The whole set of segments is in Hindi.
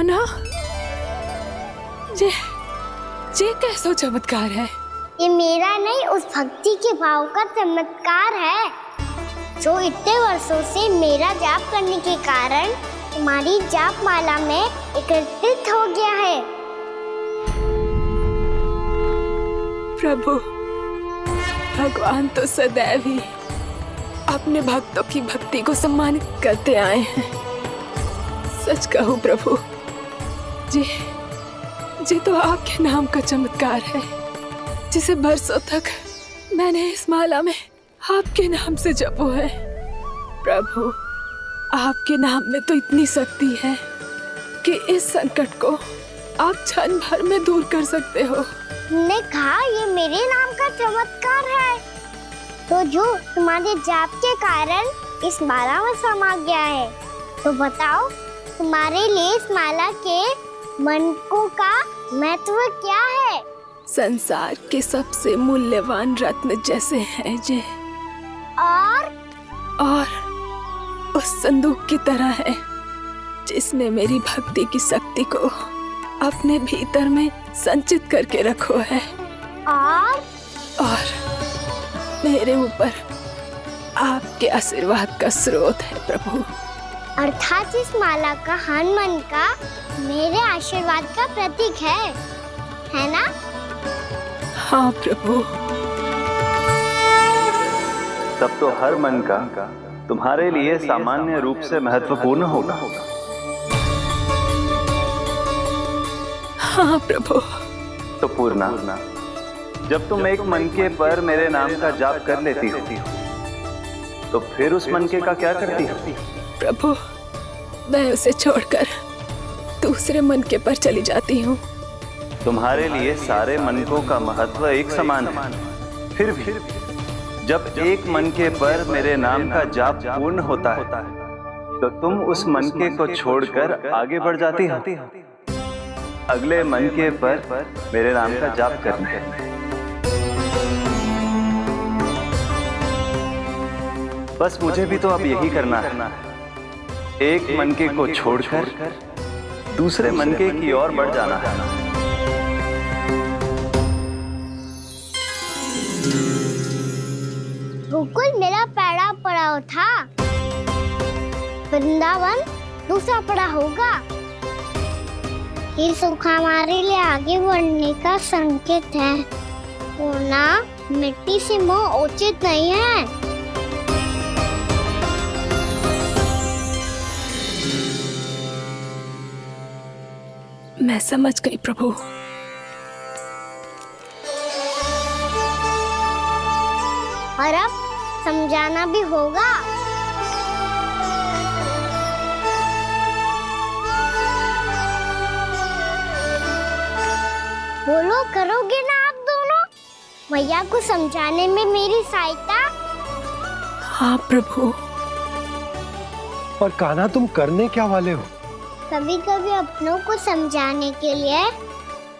कान्हा, ये कैसा चमत्कार है? ये मेरा नहीं, उस भक्ति के भाव का चमत्कार है जो इतने वर्षों से मेरा जाप करने के कारण तुम्हारी जाप माला में एकत्रित हो गया है। प्रभु, भगवान तो सदैव ही अपने भक्तों की भक्ति को सम्मानित करते आए हैं। सच कहूं प्रभु, जी तो आपके नाम का चमत्कार है, जिसे बरसों तक मैंने इस माला में आपके नाम से जपो है। प्रभु, आपके नाम में तो इतनी शक्ति है कि इस संकट को आप क्षण भर में दूर कर सकते हो। तुमने कहा ये मेरे नाम का चमत्कार है, तो जो तुम्हारे जाप के कारण इस माला में समा गया है, तो बताओ तुम्हारे लिए इस माला के मनकों का महत्व क्या है? संसार के सबसे मूल्यवान रत्न जैसे हैं जे, और उस संदूक की तरह है जिसमें मेरी भक्ति की शक्ति को अपने भीतर में संचित करके रखो है। और मेरे ऊपर आपके आशीर्वाद का स्रोत है प्रभु। अर्थात इस माला का हनुमान का मेरे आशीर्वाद का प्रतीक है ना? हाँ प्रभु। तब तो हर मन का तुम्हारे लिए सामान्य रूप से महत्वपूर्ण होगा। हाँ प्रभु। तो पूर्णा, जब तुम एक मनके पर मेरे नाम का जाप कर लेती हो, तो फिर उस मनके का क्या करती हो? प्रभु, मैं उसे छोड़कर दूसरे मनके पर चली जाती हूँ। तुम्हारे लिए सारे मनकों का महत्व एक समान है। फिर भी जब एक मनके पर मेरे नाम का जाप पूर्ण होता है, तो तुम उस मनके को छोड़कर आगे बढ़ जाती हो अगले मनके पर मेरे नाम का जाप करने। बस मुझे भी तो अब यही करना है, एक मनके को छोड़कर दूसरे मनके की ओर बढ़ जाना है। गोकुल मेरा पहला पड़ाव था, वृंदावन दूसरा पड़ा होगा। ये सुख हमारे लिए आगे बढ़ने का संकेत है। पूर्णा, मिट्टी से मोह उचित नहीं है। मैं समझ गई प्रभु। और अब समझाना भी होगा। बोलो, करोगे ना आप दोनों? भैया को समझाने में मेरी सहायता। हाँ प्रभु। और कान्हा, तुम करने क्या वाले हो? कभी कभी अपनों को समझाने के लिए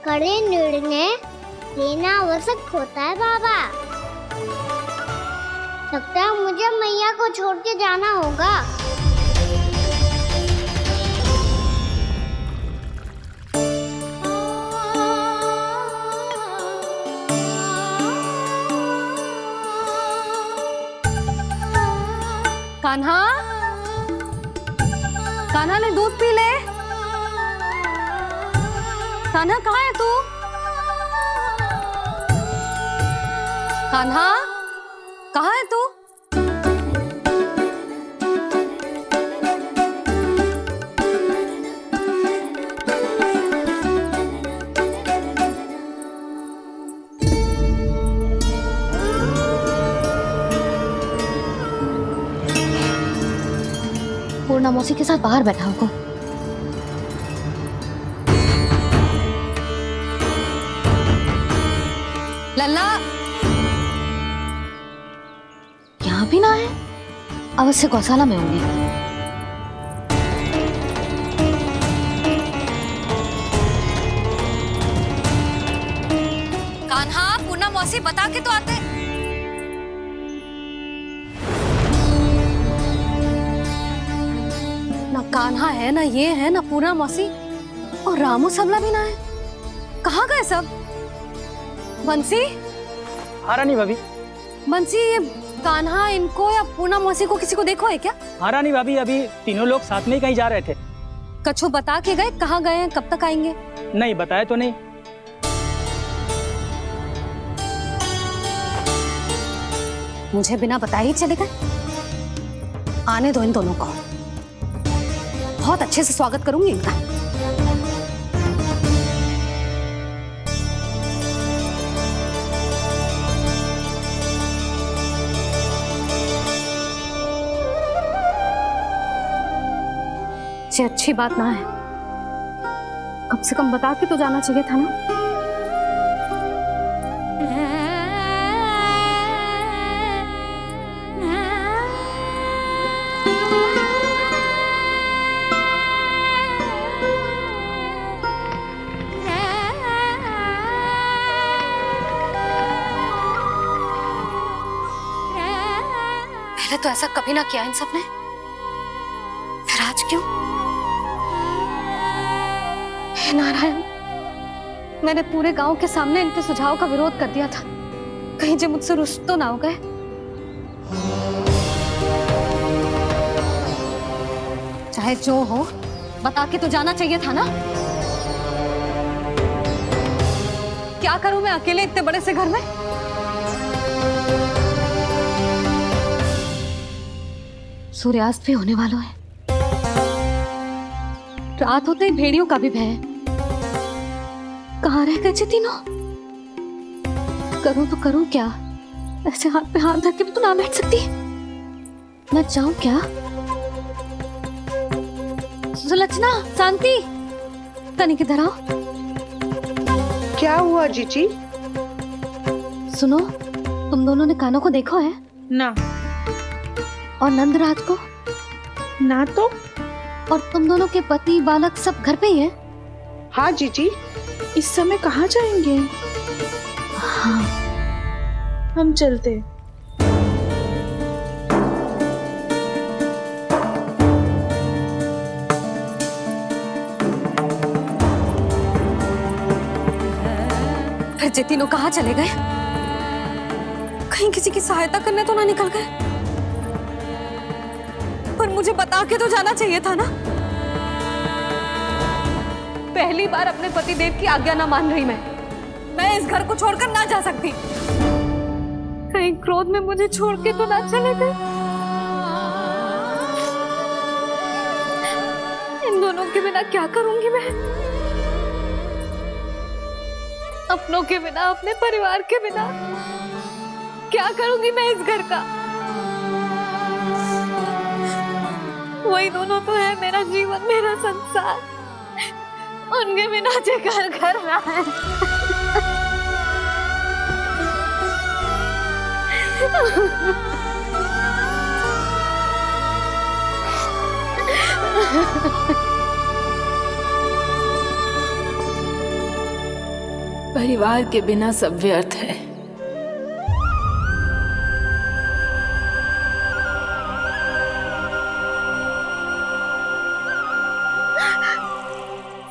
कड़े निर्णय लेना आवश्यक होता है बाबा। लगता है मुझे मैया को छोड़ के जाना होगा। कान्हा, कान्हा ने दूध पी ले। कान्हा, कहाँ है तू? कान्हा, कहाँ है तू? पूर्णा मौसी के साथ बाहर बैठा होगा। लल्ला, यहाँ भी ना है। अवश्य गौशाला में होंगे। कान्हा, पूर्णा मौसी बता के तो आते। ना कान्हा है, ना ये है, ना पूर्णा मौसी। और रामू सबला भी ना है। कहाँ गए सब? बंसी, हाँ रानी भाभी। बंसी, ये कान्हा इनको या पूना मौसी को किसी को देखो है क्या? हाँ रानी भाभी, अभी तीनों लोग साथ में ही कहीं जा रहे थे। कछु बता के गए कहाँ गए हैं, कब तक आएंगे? नहीं बताया तो नहीं। मुझे बिना बताए ही चले गए। आने दो इन दोनों को, बहुत अच्छे से स्वागत करूंगी इनका। ये अच्छी बात ना है, कम से कम बता के तो जाना चाहिए था ना। पहले तो ऐसा कभी ना किया इन सब ने, फिर आज क्यों? हे नारायण, मैंने पूरे गांव के सामने इनके सुझाव का विरोध कर दिया था, कहीं जो मुझसे रुष्ट तो ना हो गए। चाहे जो हो, बता के तो जाना चाहिए था ना। क्या करूं मैं अकेले इतने बड़े से घर में? सूर्यास्त भी होने वाला है, रात होते ही भेड़ियों का भी भय है। कहाँ रह गए तीनों? करूं तो करूं क्या? ऐसे हाथ पे हाथ धर के भी तो ना बैठ सकती। मैं जाऊं क्या? सुलक्षणा, शांति, तनिक इधर आओ। क्या हुआ जीजी? सुनो, तुम दोनों ने कानों को देखो है? ना। और नंदराज को? ना तो। और तुम दोनों के पति बालक सब घर पे ही है? हाँ जीजी, इस समय कहाँ जाएंगे? हाँ। हम चलते। फिर जे तीनों कहाँ चले गए? कहीं किसी की सहायता करने तो ना निकल गए? पर मुझे बता के तो जाना चाहिए था ना। पहली बार अपने पति देव की आज्ञा ना मान रही मैं इस घर को छोड़कर ना जा सकती। कहीं क्रोध में मुझे छोड़ के तो ना चले गए। इन दोनों के बिना क्या करूंगी मैं? अपनों के बिना, अपने परिवार के बिना क्या करूंगी मैं इस घर का? वही दोनों तो है मेरा जीवन, मेरा संसार। उनके बिना जे घर घर रहा है। परिवार के बिना सब व्यर्थ है।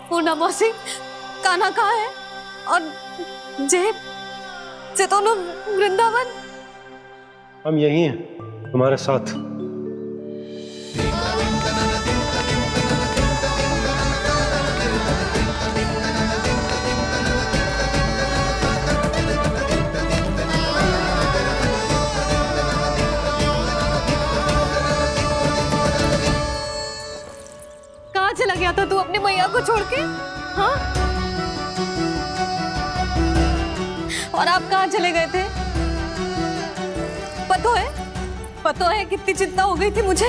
पूना मौसी, कान्हा कहाँ है? और जे दोनों वृंदावन? हम यही हैं, तुम्हारे साथ। कहाँ चला गया था तू अपनी मैया को छोड़ के? हाँ? और आप कहाँ चले गए थे? पता है कितनी चिंता हो गई थी मुझे।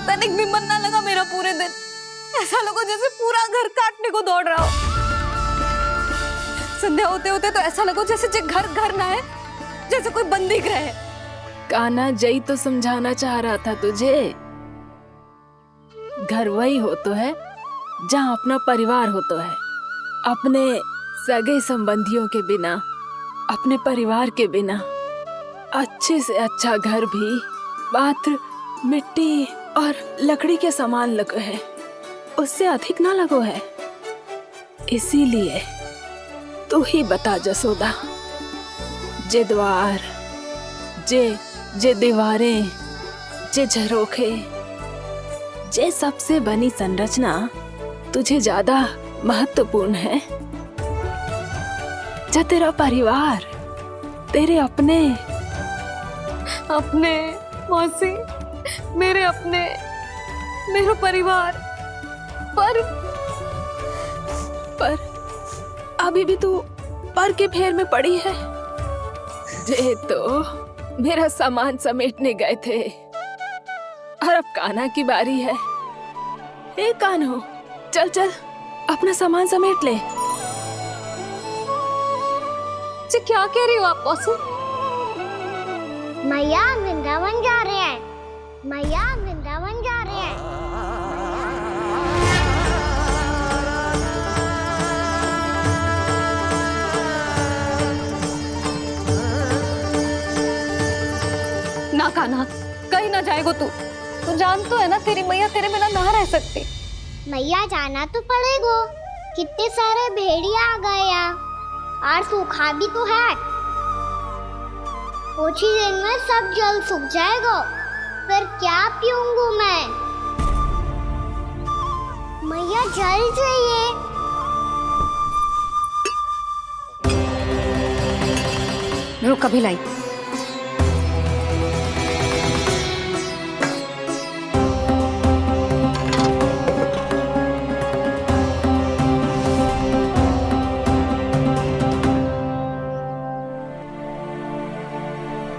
तनिक भी मन ना लगा मेरा पूरे दिन। ऐसा लगा जैसे पूरा घर काटने को दौड़ रहा हो। संध्या होते होते तो ऐसा लगा जैसे घर घर ना है, जैसे कोई बंदी गृह है। कान्हा, जय तो समझाना चाह रहा था तुझे। घर वही हो तो है जहाँ अपना परिवार हो तो है। अपने सगे संबंधियों के बिना, अपने परिवार के बिना अच्छे से अच्छा घर भी पात्र मिट्टी और लकड़ी के समान लगो है, उससे अधिक ना लगो है। इसीलिए तू ही बता जसोदा, जे द्वार, जे दीवारें, जे झरोखे, जे सबसे बनी संरचना तुझे ज्यादा महत्वपूर्ण है? जो तेरा परिवार, तेरे अपने मौसी, मेरा परिवार, पर अभी भी तू पर के फेर में पड़ी है। जे तो मेरा सामान समेटने गए थे और अब कान्हा की बारी है। ए कान्हो, चल चल अपना सामान समेट ले। जी क्या कह रही हो आप मौसी? मैया वृंदावन जा रहे हैं, मैया वृंदावन जा रहे हैं। ना कान्हा, कहीं ना जाएगो तू जान तो है ना तेरी मैया तेरे बिना ना रह सकती। मैया जाना तो पड़ेगा, कितने सारे भेड़िया आ गए यहाँ और सूखा भी तो है। कुछ ही दिन में सब जल सूख जाएगा, फिर क्या पीऊंगी मैं? मैया जल चाहिए। रुक अभी लाई।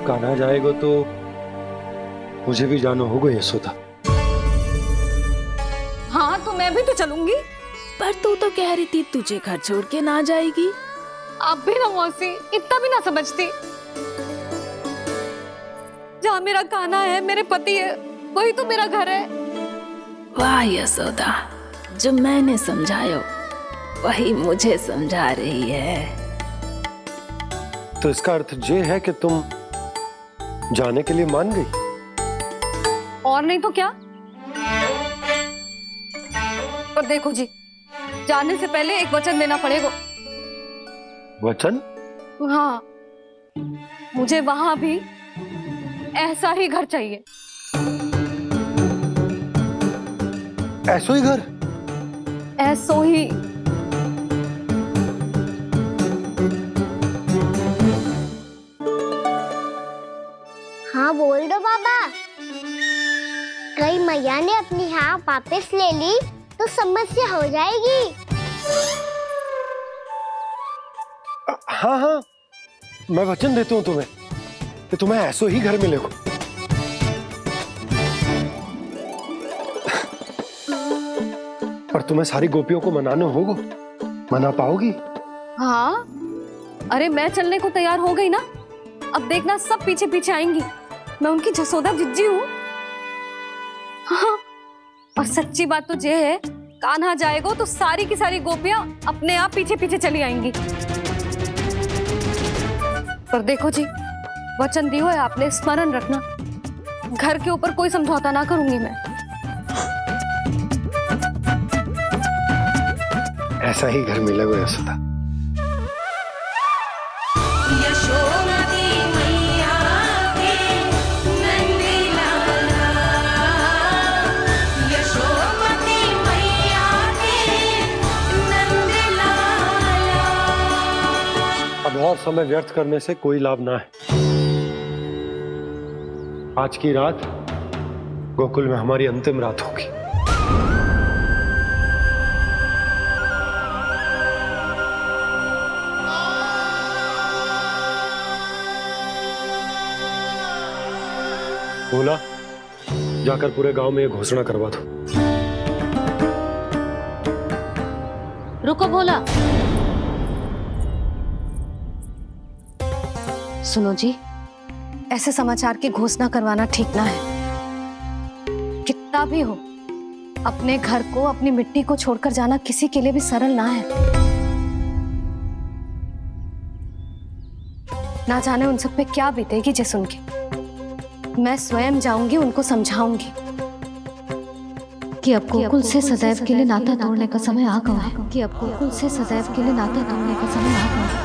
कान्हा जाएगा तो मुझे भी जाना होगा यशोदा। हाँ तो मैं भी तो चलूंगी। पर तू तो कह रही थी तुझे घर छोड़ के ना जाएगी। अब भी ना मौसी, इतना भी ना समझती। जहाँ मेरा कान्हा है, मेरे पति है, वही तो मेरा घर है। वाह यशोदा, जो मैंने समझाया वही मुझे समझा रही है। तो इसका अर्थ ये है कि तुम जाने के लिए मान गई? और नहीं तो क्या। पर देखो जी, जाने से पहले एक वचन देना पड़ेगा। वचन? हाँ, मुझे वहां भी ऐसा ही घर चाहिए। ऐसो ही घर? ऐसो ही। हाँ बोल दो बाबा। कहीं मैया ने अपनी हाँ वापस ले ली तो समस्या हो जाएगी। हाँ हाँ, मैं वचन देता हूँ तुम्हें कि तुम्हें ऐसो ही घर मिलेगा। पर तुम्हें सारी गोपियों को मनाना होगा, मना पाओगी? हाँ, अरे मैं चलने को तैयार हो गई ना। अब देखना सब पीछे पीछे आएंगी। मैं उनकी जसोदा जिज्जी हूँ। हाँ, और सच्ची बात तो ये है, कान्हा जाएगा तो सारी की सारी गोपियां अपने आप पीछे पीछे चली आएंगी। पर देखो जी, वचन दियो है आपने, स्मरण रखना। घर के ऊपर कोई समझौता ना करूंगी मैं। ऐसा ही घर मिलेगा यशोदा। अब और समय व्यर्थ करने से कोई लाभ ना है। आज की रात गोकुल में हमारी अंतिम रात होगी। बोला, जाकर पूरे गांव में ये घोषणा करवा दो। रुको भोला। सुनो जी, ऐसे समाचार की घोषणा करवाना ठीक ना है। कितना भी हो, अपने घर को, अपनी मिट्टी को छोड़कर जाना किसी के लिए भी सरल ना है। ना जाने उन सब पे क्या बीतेगी जे सुन के। मैं स्वयं जाऊंगी, उनको समझाऊंगी कि अब गोकुल से सदैव के लिए नाता तोड़ने का समय आ गया है, कि अब गोकुल से सदैव के लिए नाता तोड़ने का समय आ गया है।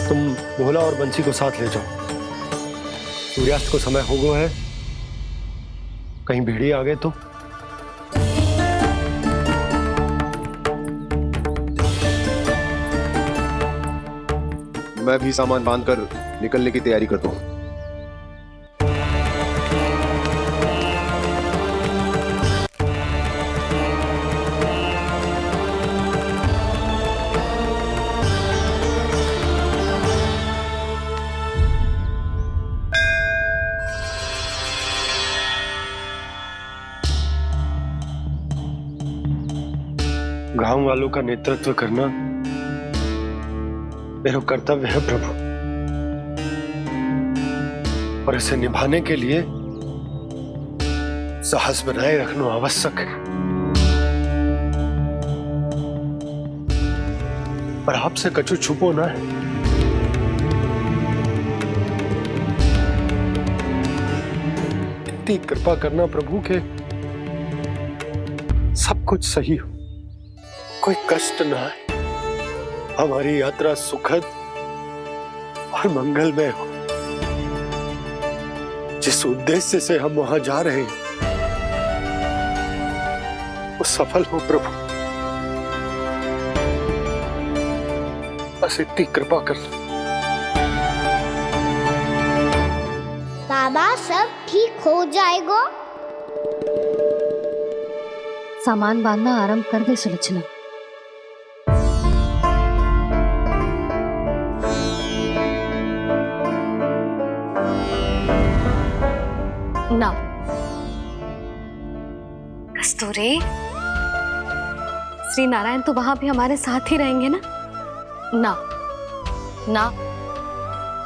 तुम भोला और बंसी को साथ ले जाओ। सूर्यास्त को समय हो गया है, कहीं भेड़िए आ गए तो। मैं भी सामान बांधकर निकलने की तैयारी करता हूँ। गांव वालों का नेतृत्व करना मेरा कर्तव्य है प्रभु, और इसे निभाने के लिए साहस बनाए रखना आवश्यक है। पर आपसे कछु छुपो ना है। इतनी कृपा करना प्रभु के सब कुछ सही हो, कोई कष्ट ना आए, हमारी यात्रा सुखद और मंगलमय हो। जिस उद्देश्य से हम वहां जा रहे हैं वो सफल हो प्रभु, बस इतनी कृपा कर लो। बाबा सब ठीक हो जाएगा। सामान बांधना आरंभ कर दे सुलोचना। ना कस्तूरी, श्री नारायण तो वहां भी हमारे साथ ही रहेंगे ना? ना ना,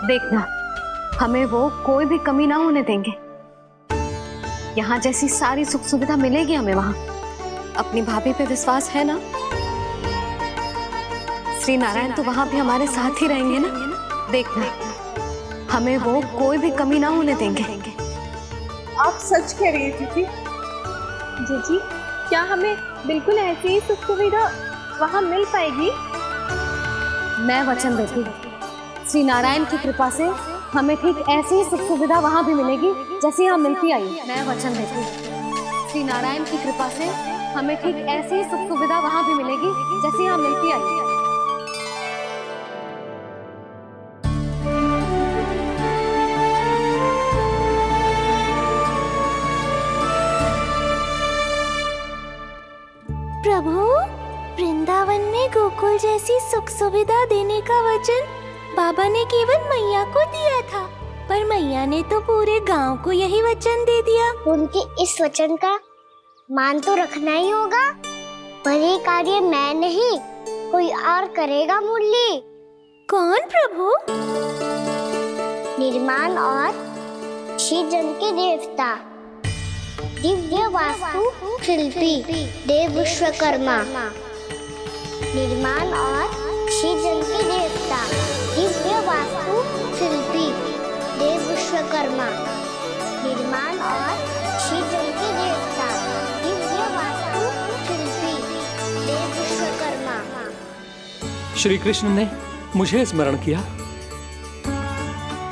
देखना हमें वो कोई भी कमी ना होने देंगे। यहाँ जैसी सारी सुख सुविधा मिलेगी हमें वहां। अपनी भाभी पे विश्वास है ना? श्री नारायण तो वहां भी हमारे साथ ही रहेंगे ना? देखना हमें वो कोई भी कमी ना होने देंगे। आप सच कह रही है जीजी। जीजी, क्या हमें बिल्कुल ऐसी ही सुख सुविधा वहाँ मिल पाएगी? मैं वचन देती हूँ, श्री नारायण की कृपा से हमें ठीक ऐसी ही सुख सुविधा वहाँ भी मिलेगी जैसी यहाँ मिलती आई। मैं वचन देती हूँ, श्री नारायण की कृपा से हमें ठीक ऐसी ही सुख सुविधा वहाँ भी मिलेगी जैसी यहाँ मिलती आई। प्रभु, वृंदावन में गोकुल जैसी सुख सुविधा देने का वचन बाबा ने केवल मैया को दिया था, पर मैया ने तो पूरे गांव को यही वचन दे दिया। उनके इस वचन का मान तो रखना ही होगा, पर ये कार्य मैं नहीं कोई और करेगा। मुरली कौन प्रभु? निर्माण और सृजन के देवता, दिव्य वास्तु शिल्पी देव विश्वकर्मा। निर्माण और सृजन के देवता, दिव्य वास्तु शिल्पी देव विश्वकर्मा। निर्माण और सृजन के देवता, दिव्य वास्तु शिल्पी देव विश्वकर्मा। श्री कृष्ण ने मुझे स्मरण किया,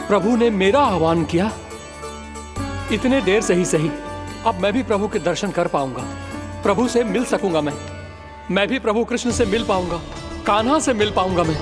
प्रभु ने मेरा आह्वान किया। इतने देर से ही सही, अब मैं भी प्रभु के दर्शन कर पाऊंगा, प्रभु से मिल सकूंगा। मैं भी प्रभु कृष्ण से मिल पाऊंगा, कान्हा से मिल पाऊंगा मैं।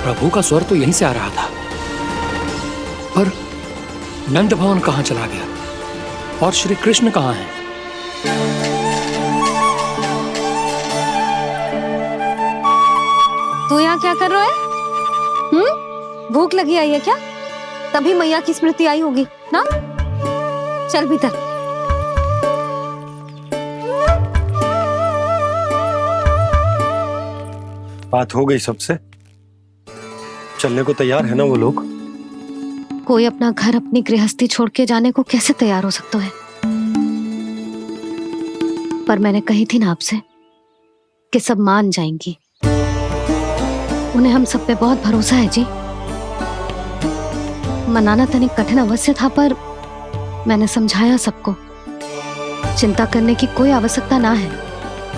प्रभु का स्वर तो यहीं से आ रहा था, पर नंद भवन कहाँ चला गया और श्री कृष्ण कहाँ हैं? तू यहाँ क्या कर रहा है? भूख लगी आई है क्या? तभी मैया की स्मृति आई होगी ना? चल भीतर। बात हो गई सबसे? चलने को तैयार है ना वो लोग? कोई अपना घर, अपनी गृहस्थी छोड़ के जाने को कैसे तैयार हो सकता है? पर मैंने कही थी ना आपसे कि सब मान जाएंगी। उन्हें हम सब पे बहुत भरोसा है जी। मनाना तनिक कठिन अवश्य था, पर मैंने समझाया सबको। चिंता करने की कोई आवश्यकता ना है।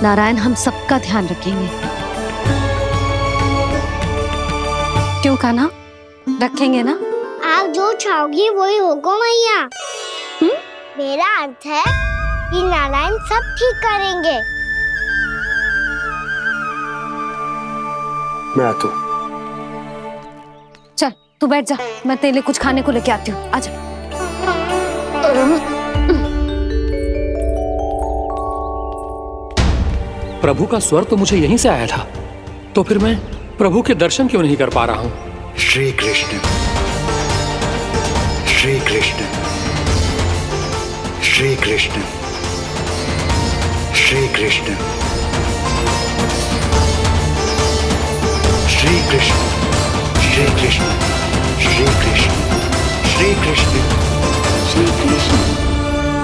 नारायण हम सबका ध्यान रखेंगे। क्यों कान्हा, रखेंगे ना? आप जो चाहोगी वही होगा मैया। मेरा अर्थ है कि नारायण सब ठीक करेंगे। मैं आता हूं। चल तू बैठ जा, मैं तेरे लिए कुछ खाने को लेके आती हूँ। आजा। प्रभु का स्वर तो मुझे यहीं से आया था, तो फिर मैं प्रभु के दर्शन क्यों नहीं कर पा रहा हूँ? श्री कृष्ण, श्री कृष्ण, श्री कृष्ण, श्री कृष्ण, श्री कृष्ण, श्री कृष्ण, श्री कृष्ण, श्री कृष्ण, श्री कृष्ण, श्री कृष्ण,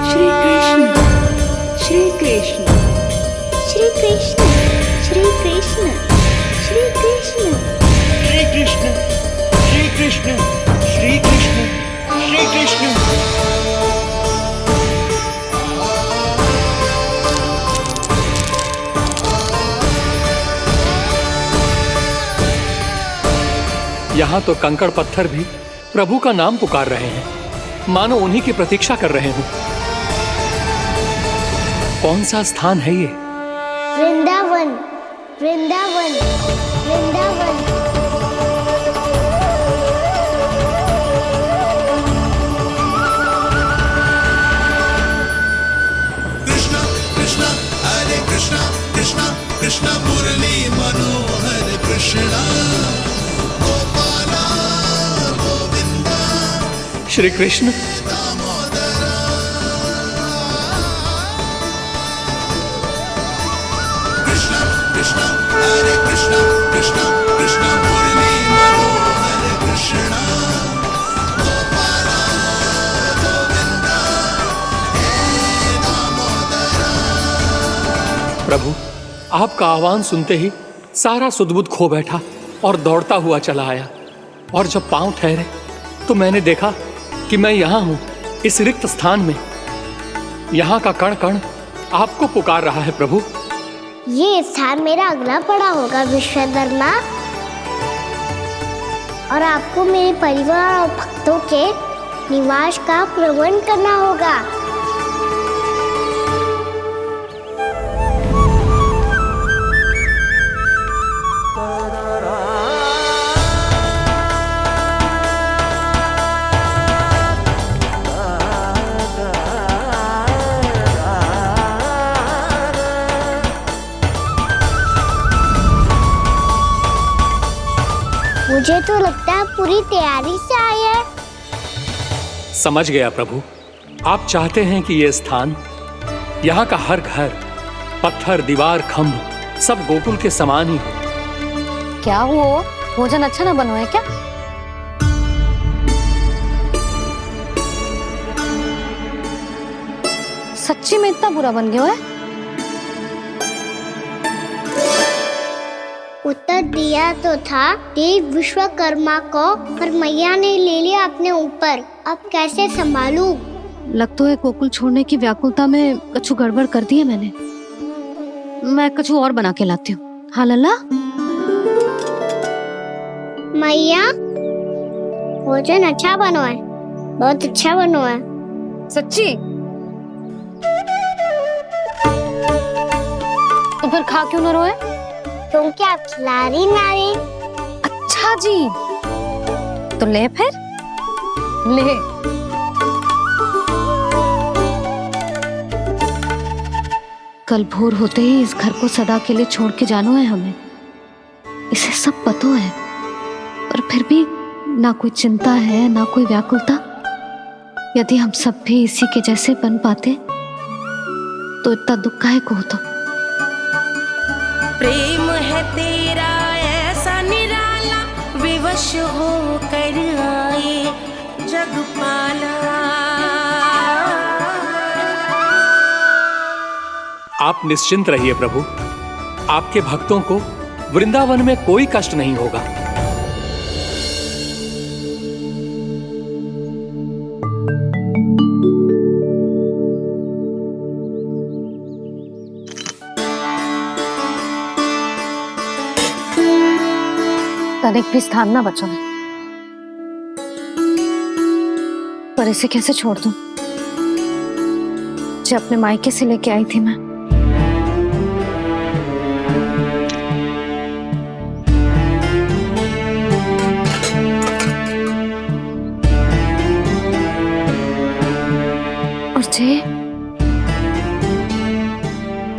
श्री कृष्ण, श्री कृष्ण, श्री कृष्ण, श्री कृष्ण, श्री कृष्ण, श्री कृष्ण, श्री कृष्ण, श्री कृष्ण। यहाँ तो कंकड़ पत्थर भी प्रभु का नाम पुकार रहे हैं, मानो उन्हीं की प्रतीक्षा कर रहे हों। कौन सा स्थान है ये? वृंदावन, वृंदावन, वृंदावन। कृष्णा कृष्णा हरे कृष्णा, कृष्णा कृष्णा मुरली मनोहर कृष्णा, गोपाला गोविंदा श्री कृष्ण। दामोदरा। कृष्णा कृष्णा हरे कृष्णा, कृष्णा कृष्णा मुरली मनोहर कृष्णा, गोपाला गोविंदा हे दामोदरा। प्रभु, आपका आह्वान सुनते ही सारा सुध-बुध खो बैठा और दौड़ता हुआ चला आया। और जब पांव ठहरे तो मैंने देखा कि मैं यहाँ हूँ, इस रिक्त स्थान में। यहाँ का कण कण आपको पुकार रहा है प्रभु। ये स्थान मेरा अगला पड़ा होगा विश्वकर्मा, और आपको मेरे परिवार और भक्तों के निवास का प्रबंध करना होगा। मुझे तो लगता है पूरी तैयारी से आए हैं। समझ गया प्रभु, आप चाहते हैं कि ये स्थान, यहाँ का हर घर, पत्थर, दीवार, खम्भ सब गोकुल के समान ही हो। क्या हुआ? भोजन अच्छा ना बना है क्या? सच्ची में इतना बुरा बन गया है? उत्तर दिया तो था देव विश्वकर्मा को, पर मैया ने ले लिया अपने ऊपर। अब कैसे संभालूं? लग तो है गोकुल छोड़ने की व्याकुलता में कछु गड़बड़ कर दी है मैंने। मैं कछु और बना के लाती हूँ। हाँ लल्ला? मैया, भोजन अच्छा बनो है, बहुत अच्छा बनो है। सच्ची? तो फिर खा क्यों न रोए? क्योंकि आप खिला रही नारी। अच्छा, अच्छा जी, तो ले फिर ले। कल भोर होते ही इस घर को सदा के लिए छोड़ के जाना है हमें, इसे सब पता है, पर फिर भी ना कोई चिंता है ना कोई व्याकुलता। यदि हम सब भी इसी के जैसे बन पाते तो इतना दुख काहे को होता। प्रेम है तेरा ऐसा निराला, विवश हो कर आए जग पाला। आप निश्चिंत रहिए प्रभु, आपके भक्तों को वृंदावन में कोई कष्ट नहीं होगा। तनिक भी स्थान ना बचो, पर इसे कैसे छोड़ दूं जो अपने मायके से लेके आई थी मैं। और जे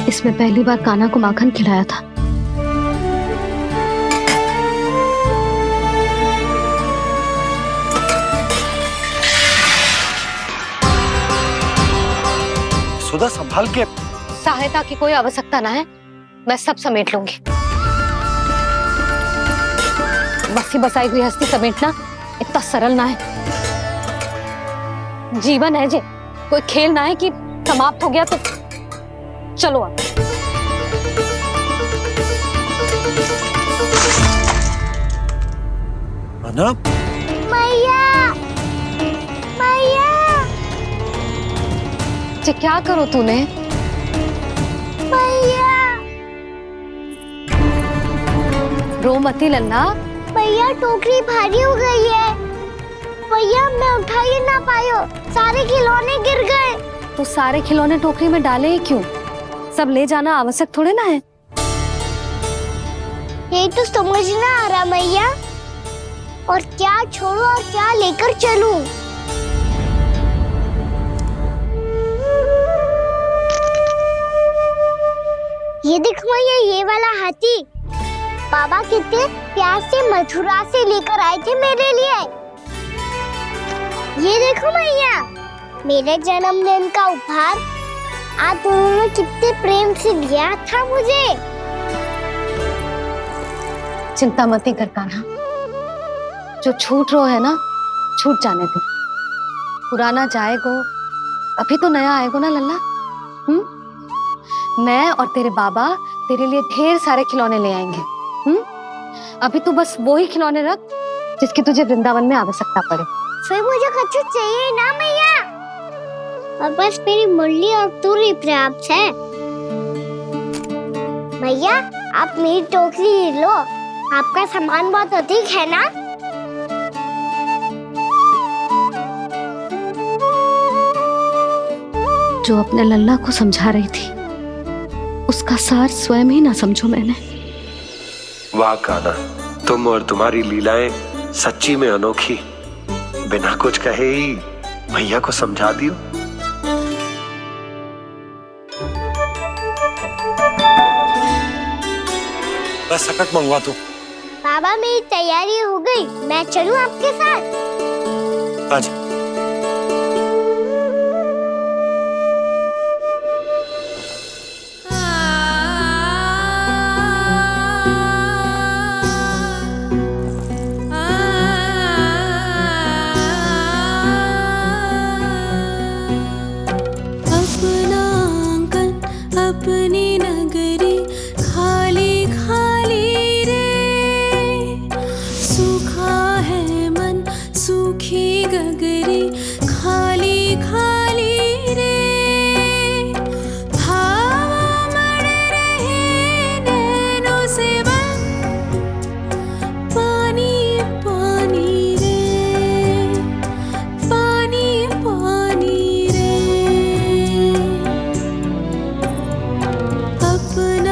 इसमें पहली बार कान्हा को माखन खिलाया था। सुधा संभाल के। सहायता की कोई आवश्यकता ना है, मैं सब समेट लूंगी। बसी बसाई गृहस्थी समेटना इतना सरल ना है। जीवन है जे, कोई खेल ना है कि समाप्त हो गया तो चलो अब। अना? मैया, मैया, जे क्या करो तूने? मैया, रो मती लल्ला। भैया टोकरी भारी हो गई है। भैया मैं उठा ही ना पायो, सारे खिलौने गिर गए। तो सारे खिलौने टोकरी में डाले ही क्यों? सब ले जाना आवश्यक थोड़े ना है। यही तो समझ ना आ रहा मैया, और क्या छोड़ू और क्या लेकर चलूं? ये देख मैया, ये वाला हाथी बाबा कितने प्यार से मथुरा से लेकर आए थे मेरे लिए। ये देखो मैया, मेरे जन्मदिन का उपहार आप दोनों ने कितने प्रेम से दिया था मुझे। चिंता मत कर कान्हा, जो छूट रो है ना छूट जाने दे। पुराना जाएगो, अभी तो नया आएगो ना लल्ला। मैं और तेरे बाबा तेरे लिए ढेर सारे खिलौने ले आएंगे। अभी तू बस वो ही खिलौने रख जिसकी तुझे वृंदावन में आवश्यकता पड़े। फिर मुझे कुछ चाहिए ना मैया, और बस मेरी मुरली और तुरी पर्याप्त है। भैया आप मेरी टोकरी लो, आपका सामान बहुत अधिक है ना। जो अपने लल्ला को समझा रही थी उसका सार स्वयं ही ना समझो मैंने। वाह कान्हा, तुम और तुम्हारी लीलाएं सच्ची में अनोखी। बिना कुछ कहे ही भैया को समझा दियो। बस सकट मंगवा दो। बाबा मेरी तैयारी हो गई, मैं चलूं आपके साथ? आजा। अपनी नगरी खाली खाली रे, सूखा है मन सूखी गगरी खाली खाली रे, हवा मर रहे नैनों से बन पानी पानी रे, पानी पानी रे। अपना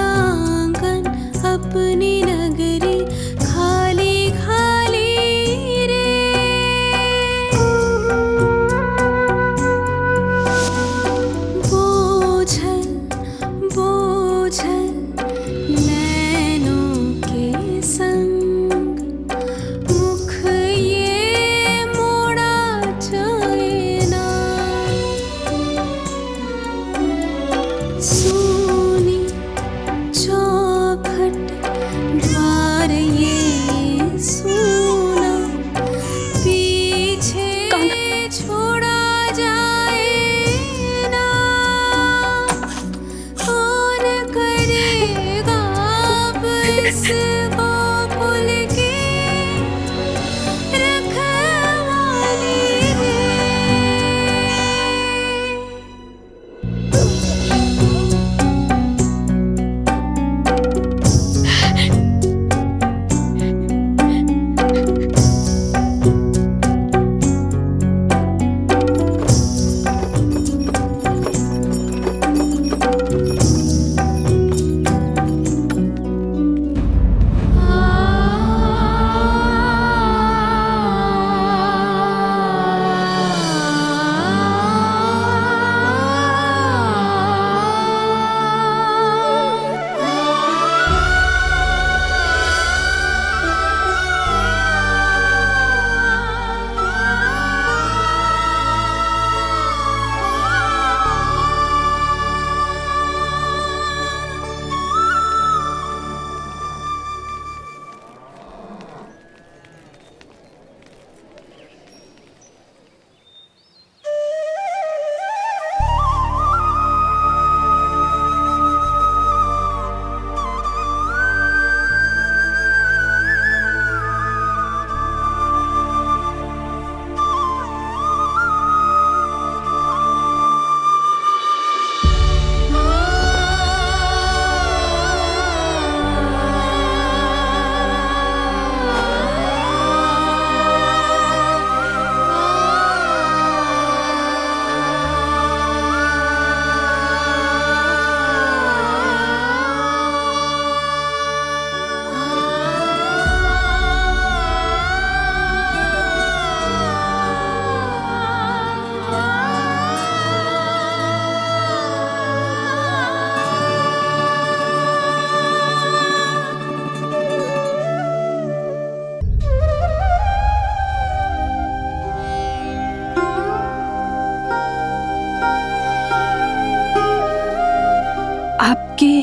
आपकी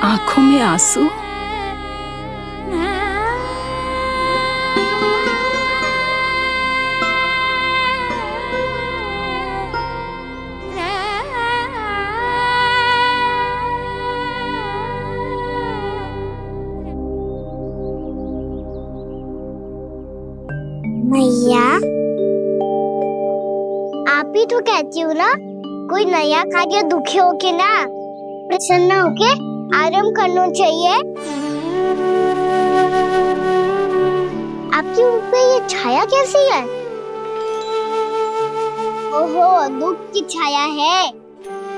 आंखों में आंसू? मैया, आप ही तो कहती हो ना, कोई नया कार्य दुखी होके ना प्रसन्न होके आराम करना चाहिए। आपके मुंह पे ये छाया कैसी है? ओहो, दुख की छाया है।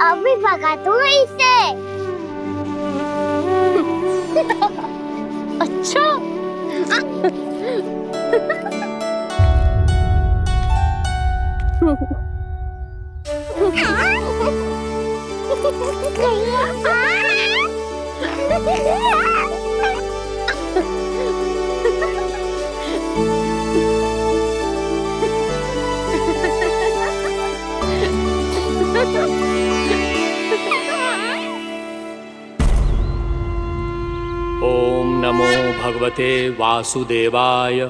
अभी भगा दूं इसे। अच्छा। ओम नमो भगवते वासुदेवाय।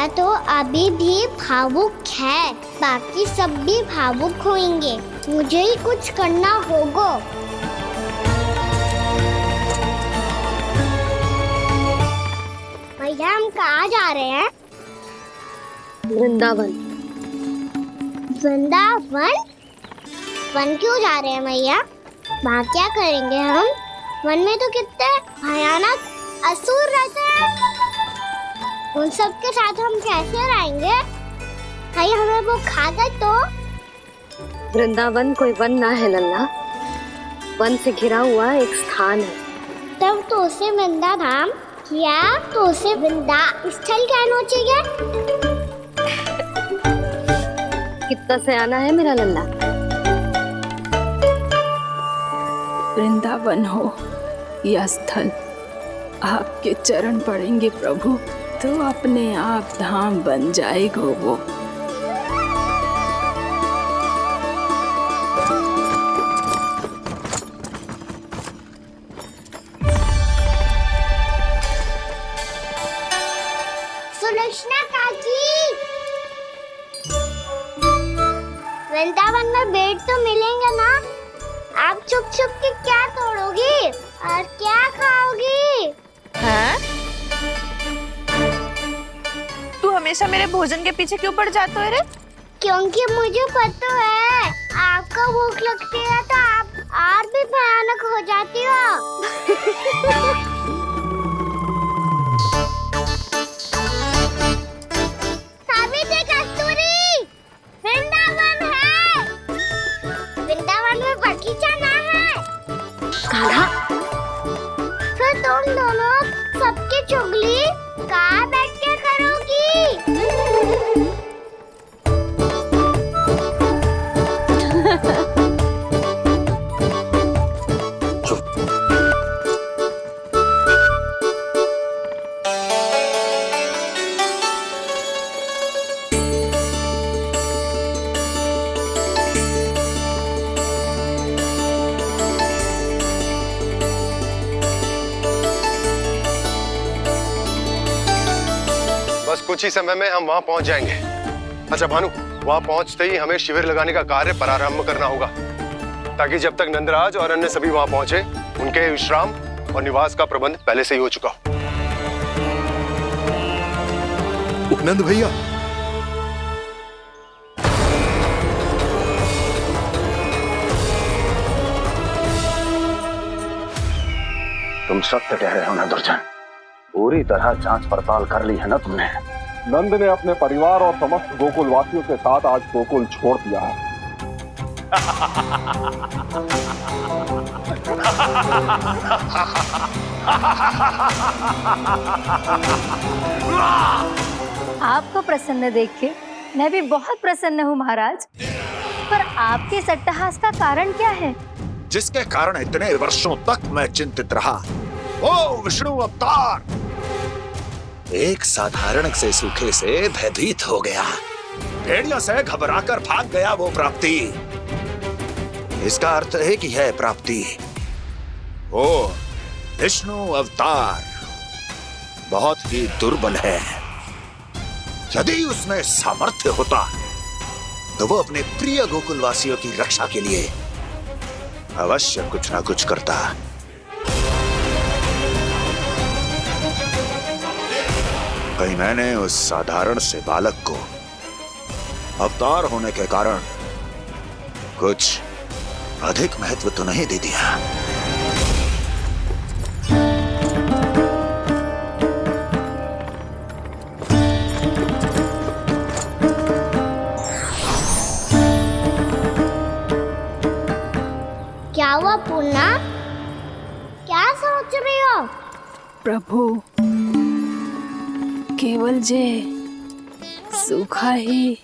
भैया तो अभी भी भावुक है, बाकी सब भी भावुक होंगे। मुझे ही कुछ करना होगा। भैया हम कहाँ जा रहे हैं? वृंदावन। वृंदावन? वन क्यों जा रहे हैं भैया? वहाँ क्या करेंगे हम? वन में तो कितने भयानक असुर रहते हैं। उन सब के साथ हम कैसे रहेंगे? भाई हमें वो खा गए तो? वृंदावन कोई वन ना है लल्ला, वन से घिरा हुआ एक स्थान है। तब तो उसे वृंदा धाम या तो उसे वृंदा स्थल कहना चाहिए। कितना सयाना है मेरा लल्ला। वृंदावन हो या स्थल, आपके चरण पड़ेंगे प्रभु तो अपने आप धाम बन जाएगा वो। सुलक्षणा काकी, वृंदावन में बेट तो मिलेंगे ना? आप छुप छुप के क्या तोड़ोगी और क्या खाओगी? हाँ? तू हमेशा मेरे भोजन के पीछे क्यों पड़ जाता है रे? क्योंकि मुझे पता है आपको भूख लगती है तो आप और भी भयानक हो जाती हो। सावित्री, कस्तूरी, वृंदावन है। वृंदावन में बगीचा ना है। कान्हा, फिर तुम दोनों सबकी चुगली कहाँ बैठ के करोगी? बस कुछ ही समय में हम वहां पहुंच जाएंगे। अच्छा भानु, वहां पहुंचते ही हमें शिविर लगाने का कार्य प्रारंभ करना होगा, ताकि जब तक नंदराज और अन्य सभी वहां पहुंचे उनके विश्राम और निवास का प्रबंध पहले से ही हो चुका हो। नंद भैया, तुम सत्य कह रहे हो ना दुर्जन, पूरी तरह जांच पड़ताल कर ली है ना तुमने? नंद ने अपने परिवार और समस्त गोकुल वासियों के साथ आज गोकुल छोड़ दिया है। आपको प्रसन्न देख के मैं भी बहुत प्रसन्न हूँ महाराज, पर आपके इस अट्टहास का कारण क्या है? जिसके कारण इतने वर्षों तक मैं चिंतित रहा, ओ विष्णु अवतार, एक साधारण से सूखे से भयभीत हो गया, भेड़ियों से घबराकर भाग गया वो प्राप्ति। इसका अर्थ है कि यह प्राप्ति ओ विष्णु अवतार बहुत ही दुर्बल है। यदि उसमें सामर्थ्य होता तो वो अपने प्रिय गोकुलवासियों की रक्षा के लिए अवश्य कुछ ना कुछ करता। कहीं मैंने उस साधारण से बालक को अवतार होने के कारण कुछ अधिक महत्व तो नहीं दे दिया। क्या हुआ पूर्णा? क्या सोच रही हो? प्रभु, केवल जे सूखा ही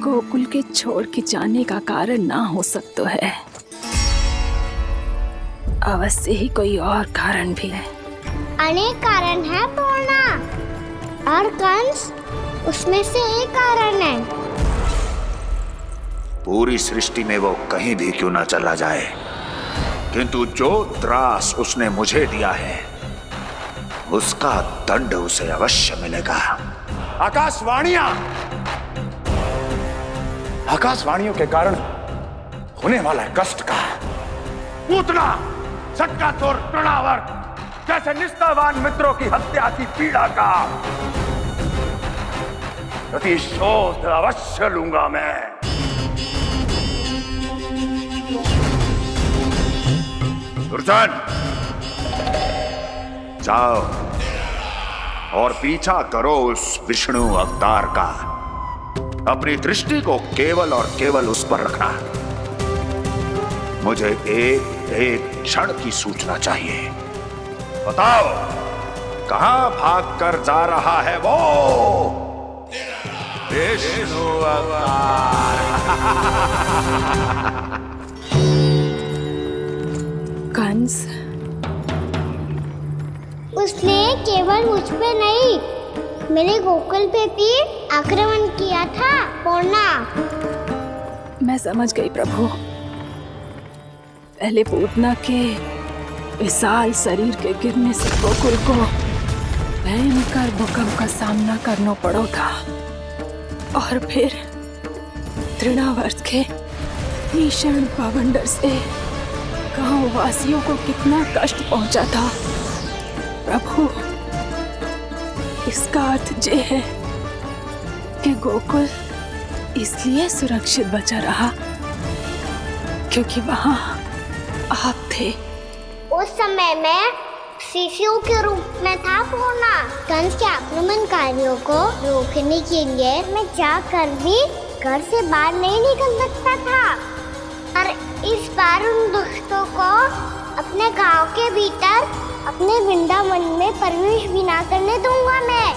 गोकुल के छोड़ के जाने का कारण ना हो सकता है, अवश्य ही कोई और कारण भी है। अनेक कारण है पूर्णा, और कंस उसमें से एक कारण है। पूरी सृष्टि में वो कहीं भी क्यों ना चला जाए, किंतु जो त्रास उसने मुझे दिया है उसका दंड उसे अवश्य मिलेगा। आकाशवाणियों के कारण होने वाला कष्ट का, पूतना, सटका चोर, तृणावर जैसे निष्ठावान मित्रों की हत्या की पीड़ा का प्रतिशोध अवश्य लूंगा मैं। दुर्जन, जाओ और पीछा करो उस विष्णु अवतार का। अपनी दृष्टि को केवल और केवल उस पर रखना। मुझे एक एक क्षण की सूचना चाहिए। बताओ, कहां भाग कर जा रहा है वो विष्णु अवतार? कंस, उसने केवल मुझ पे नहीं, मेरे गोकुल पे भी आक्रमण किया था। पूर्णा, मैं समझ गई प्रभु। पहले पूतना के विशाल शरीर के गिरने से गोकुल को भयंकर भूकंप का सामना करना पड़ा था, और फिर तृणावर्त के भीषण पावंडर से गांव वासियों को कितना कष्ट पहुंचा था। प्रभु, इसका अर्थ ये है कि गोकुल इसलिए सुरक्षित बचा रहा क्योंकि वहां आप थे। उस समय मैं शिशु के रूप में था पूर्णा। कंस के आक्रमणकारियों को रोकने के लिए मैं जाकर भी घर से बाहर नहीं निकल सकता था, और इस बार उन दुष्टों को अपने गांव के भीतर, अपने वृंदावन में प्रवेश भी ना करने दूंगा मैं।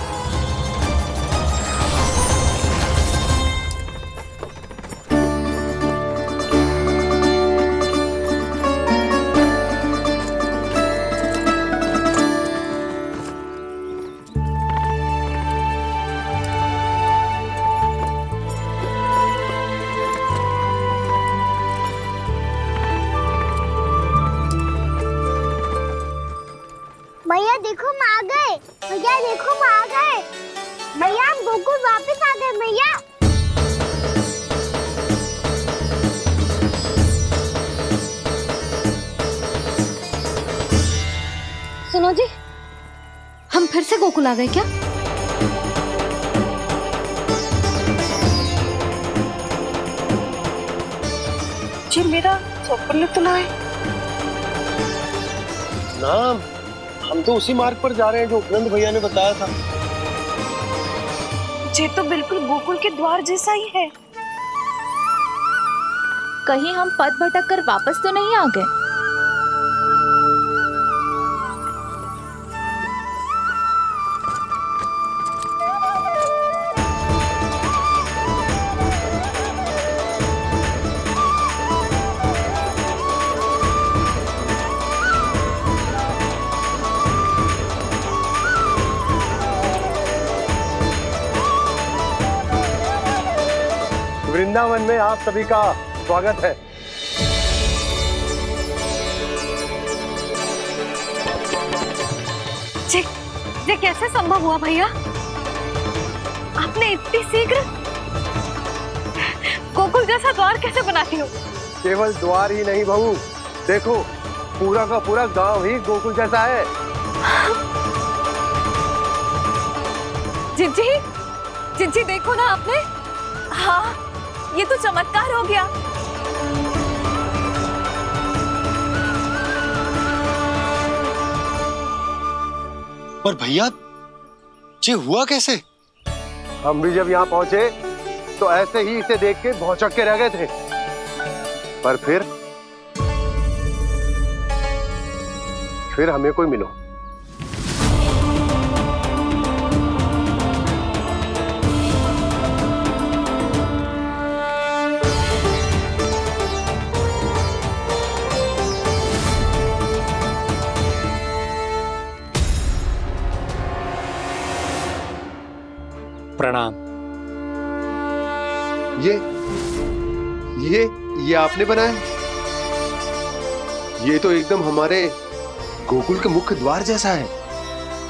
भैया देखो हम आ गए। भैया देखो हम आ गए। भैया हम गोकुल वापस आ गए। भैया सुनो जी, हम फिर से गोकुल आ गए क्या? जी मेरा स्वप्न तो ना है। ना, हम तो उसी मार्ग पर जा रहे हैं जो उपनंद भैया ने बताया था। ये तो बिल्कुल गोकुल के द्वार जैसा ही है। कहीं हम पथ भटक कर वापस तो नहीं आ गए? वृंदावन में आप सभी का स्वागत है। ये कैसे संभव हुआ भैया? आपने इतनी शीघ्र गोकुल जैसा द्वार कैसे बनाती हो? केवल द्वार ही नहीं बहू, देखो पूरा का पूरा गांव ही गोकुल जैसा है। जिज्जी, जिज्जी देखो ना आपने। हाँ, ये तो चमत्कार हो गया। पर भैया, ये हुआ कैसे? हम भी जब यहाँ पहुंचे तो ऐसे ही इसे देख के भौचक के रह गए थे, पर फिर हमें कोई मिलो। प्रणाम। ये आपने बनाया? ये तो एकदम हमारे गोकुल के मुख्य द्वार जैसा है।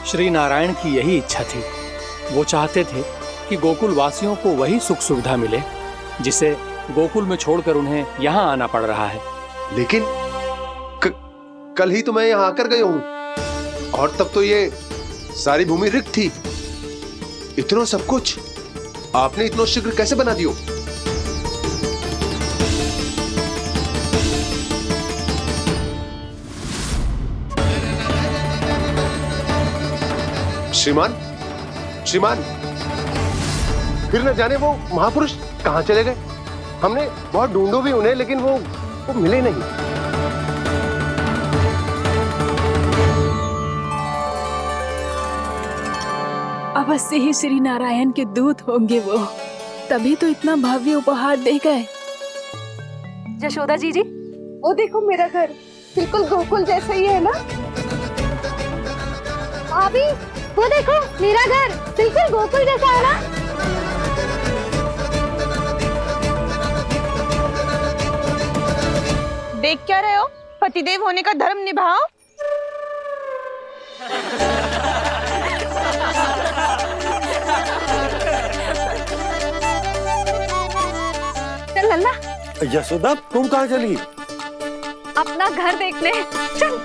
श्री नारायण की यही इच्छा थी। वो चाहते थे कि गोकुल वासियों को वही सुख सुविधा मिले जिसे गोकुल में छोड़कर उन्हें यहाँ आना पड़ रहा है। लेकिन कल ही तो मैं यहाँ आकर गया हूँ और तब तो ये सारी भूमि रिक्त थी। इतना सब कुछ आपने इतना शीघ्र कैसे बना दियो? श्रीमान, श्रीमान, फिर न जाने वो महापुरुष कहां चले गए। हमने बहुत ढूंढो भी उन्हें, लेकिन वो मिले नहीं। अवश्य ही श्री नारायण के दूत होंगे वो, तभी तो इतना भव्य उपहार दे गए। यशोदा जी जी, वो देखो मेरा घर बिल्कुल गोकुल जैसा ही है ना। भाभी, वो देखो मेरा घर बिल्कुल गोकुल जैसा है ना। देख क्या रहे हो? पतिदेव होने का धर्म निभाओ। चल लल्ला, यशोदा तुम कहाँ चली? अपना घर देखने चल।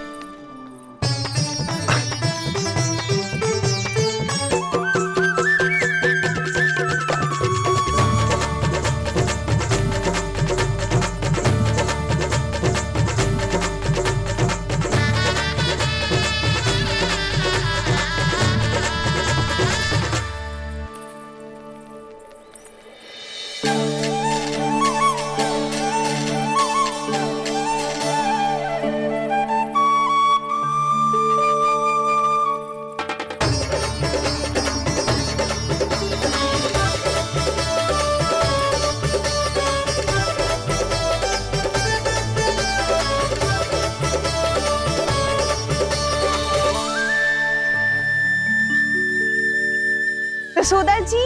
यशोदा जी,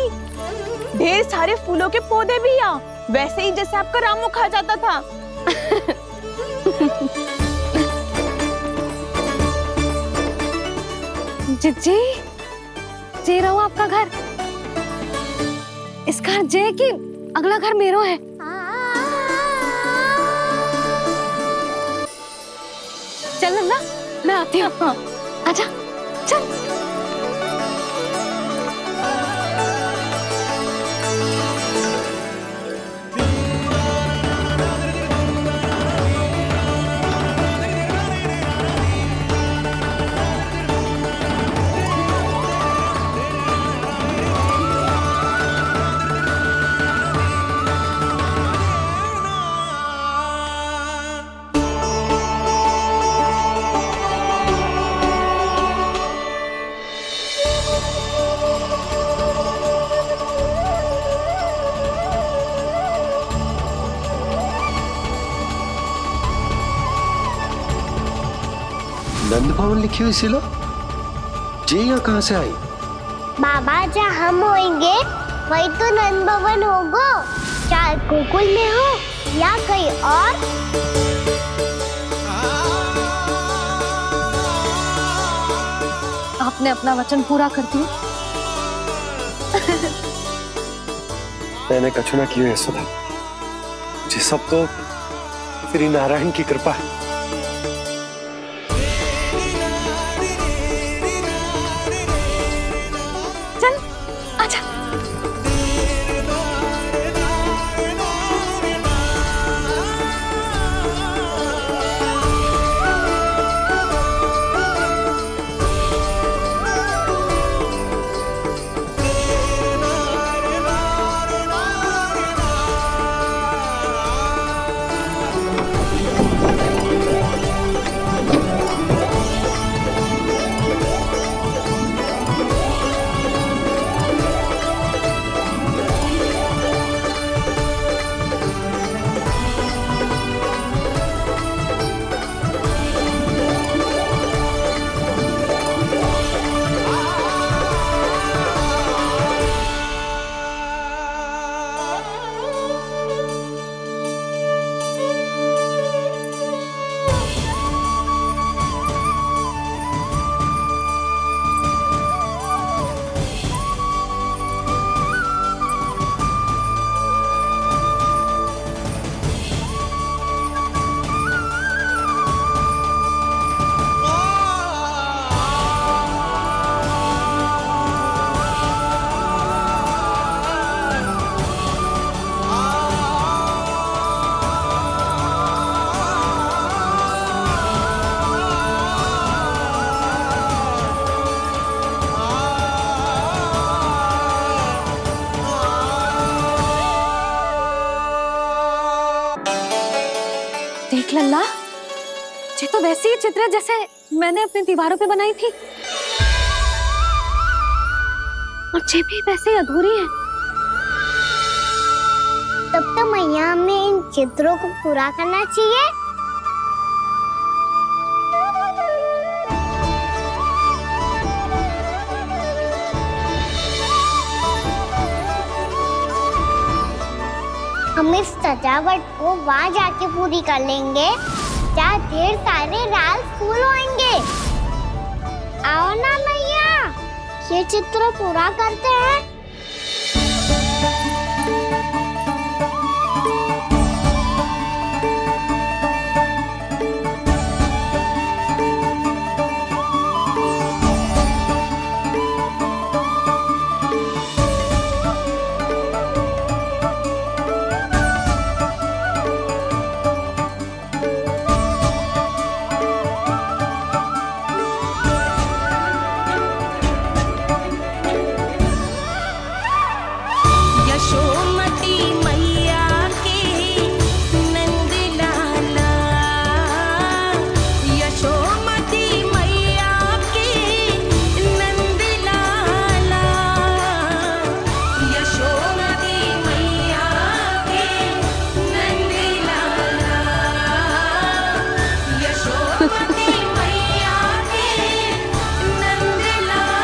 ढेर सारे फूलों के पौधे भी यहाँ, वैसे ही जैसे आपका रामू खा जाता था। जी जे रहो आपका घर। इस घर जे की अगला घर मेरो है। चल लल्ला, मैं आती हूँ। आजा, चल। नंद भवन लिखी हुई सिलो, जे यहाँ कहाँ से आई? बाबा, जहाँ हम होंगे वही तो नंद भवन होगा। चाहे गोकुल में हो या कहीं और। आपने अपना वचन पूरा कर दिया। मैंने कछु ना किया यशोदा, ये सब तो श्री नारायण की कृपा है। देख लल्ला, ये तो वैसी ही चित्र है जैसे मैंने अपनी दीवारों पे बनाई थी, और ये भी वैसे ही अधूरी है। तब तो मैया हमें इन चित्रों को पूरा करना चाहिए। हम इस सजावट को वहाँ जाके पूरी कर लेंगे जहाँ ढेर सारे लाल फूल होंगे। आओ ना मैया, ये चित्र पूरा करते हैं। यशोमती मैया के नंद लाला, यशोमती मैया के नंद लाला, यशोमती मैया के नंद लाला, यशोमती मैया के नंद लाला।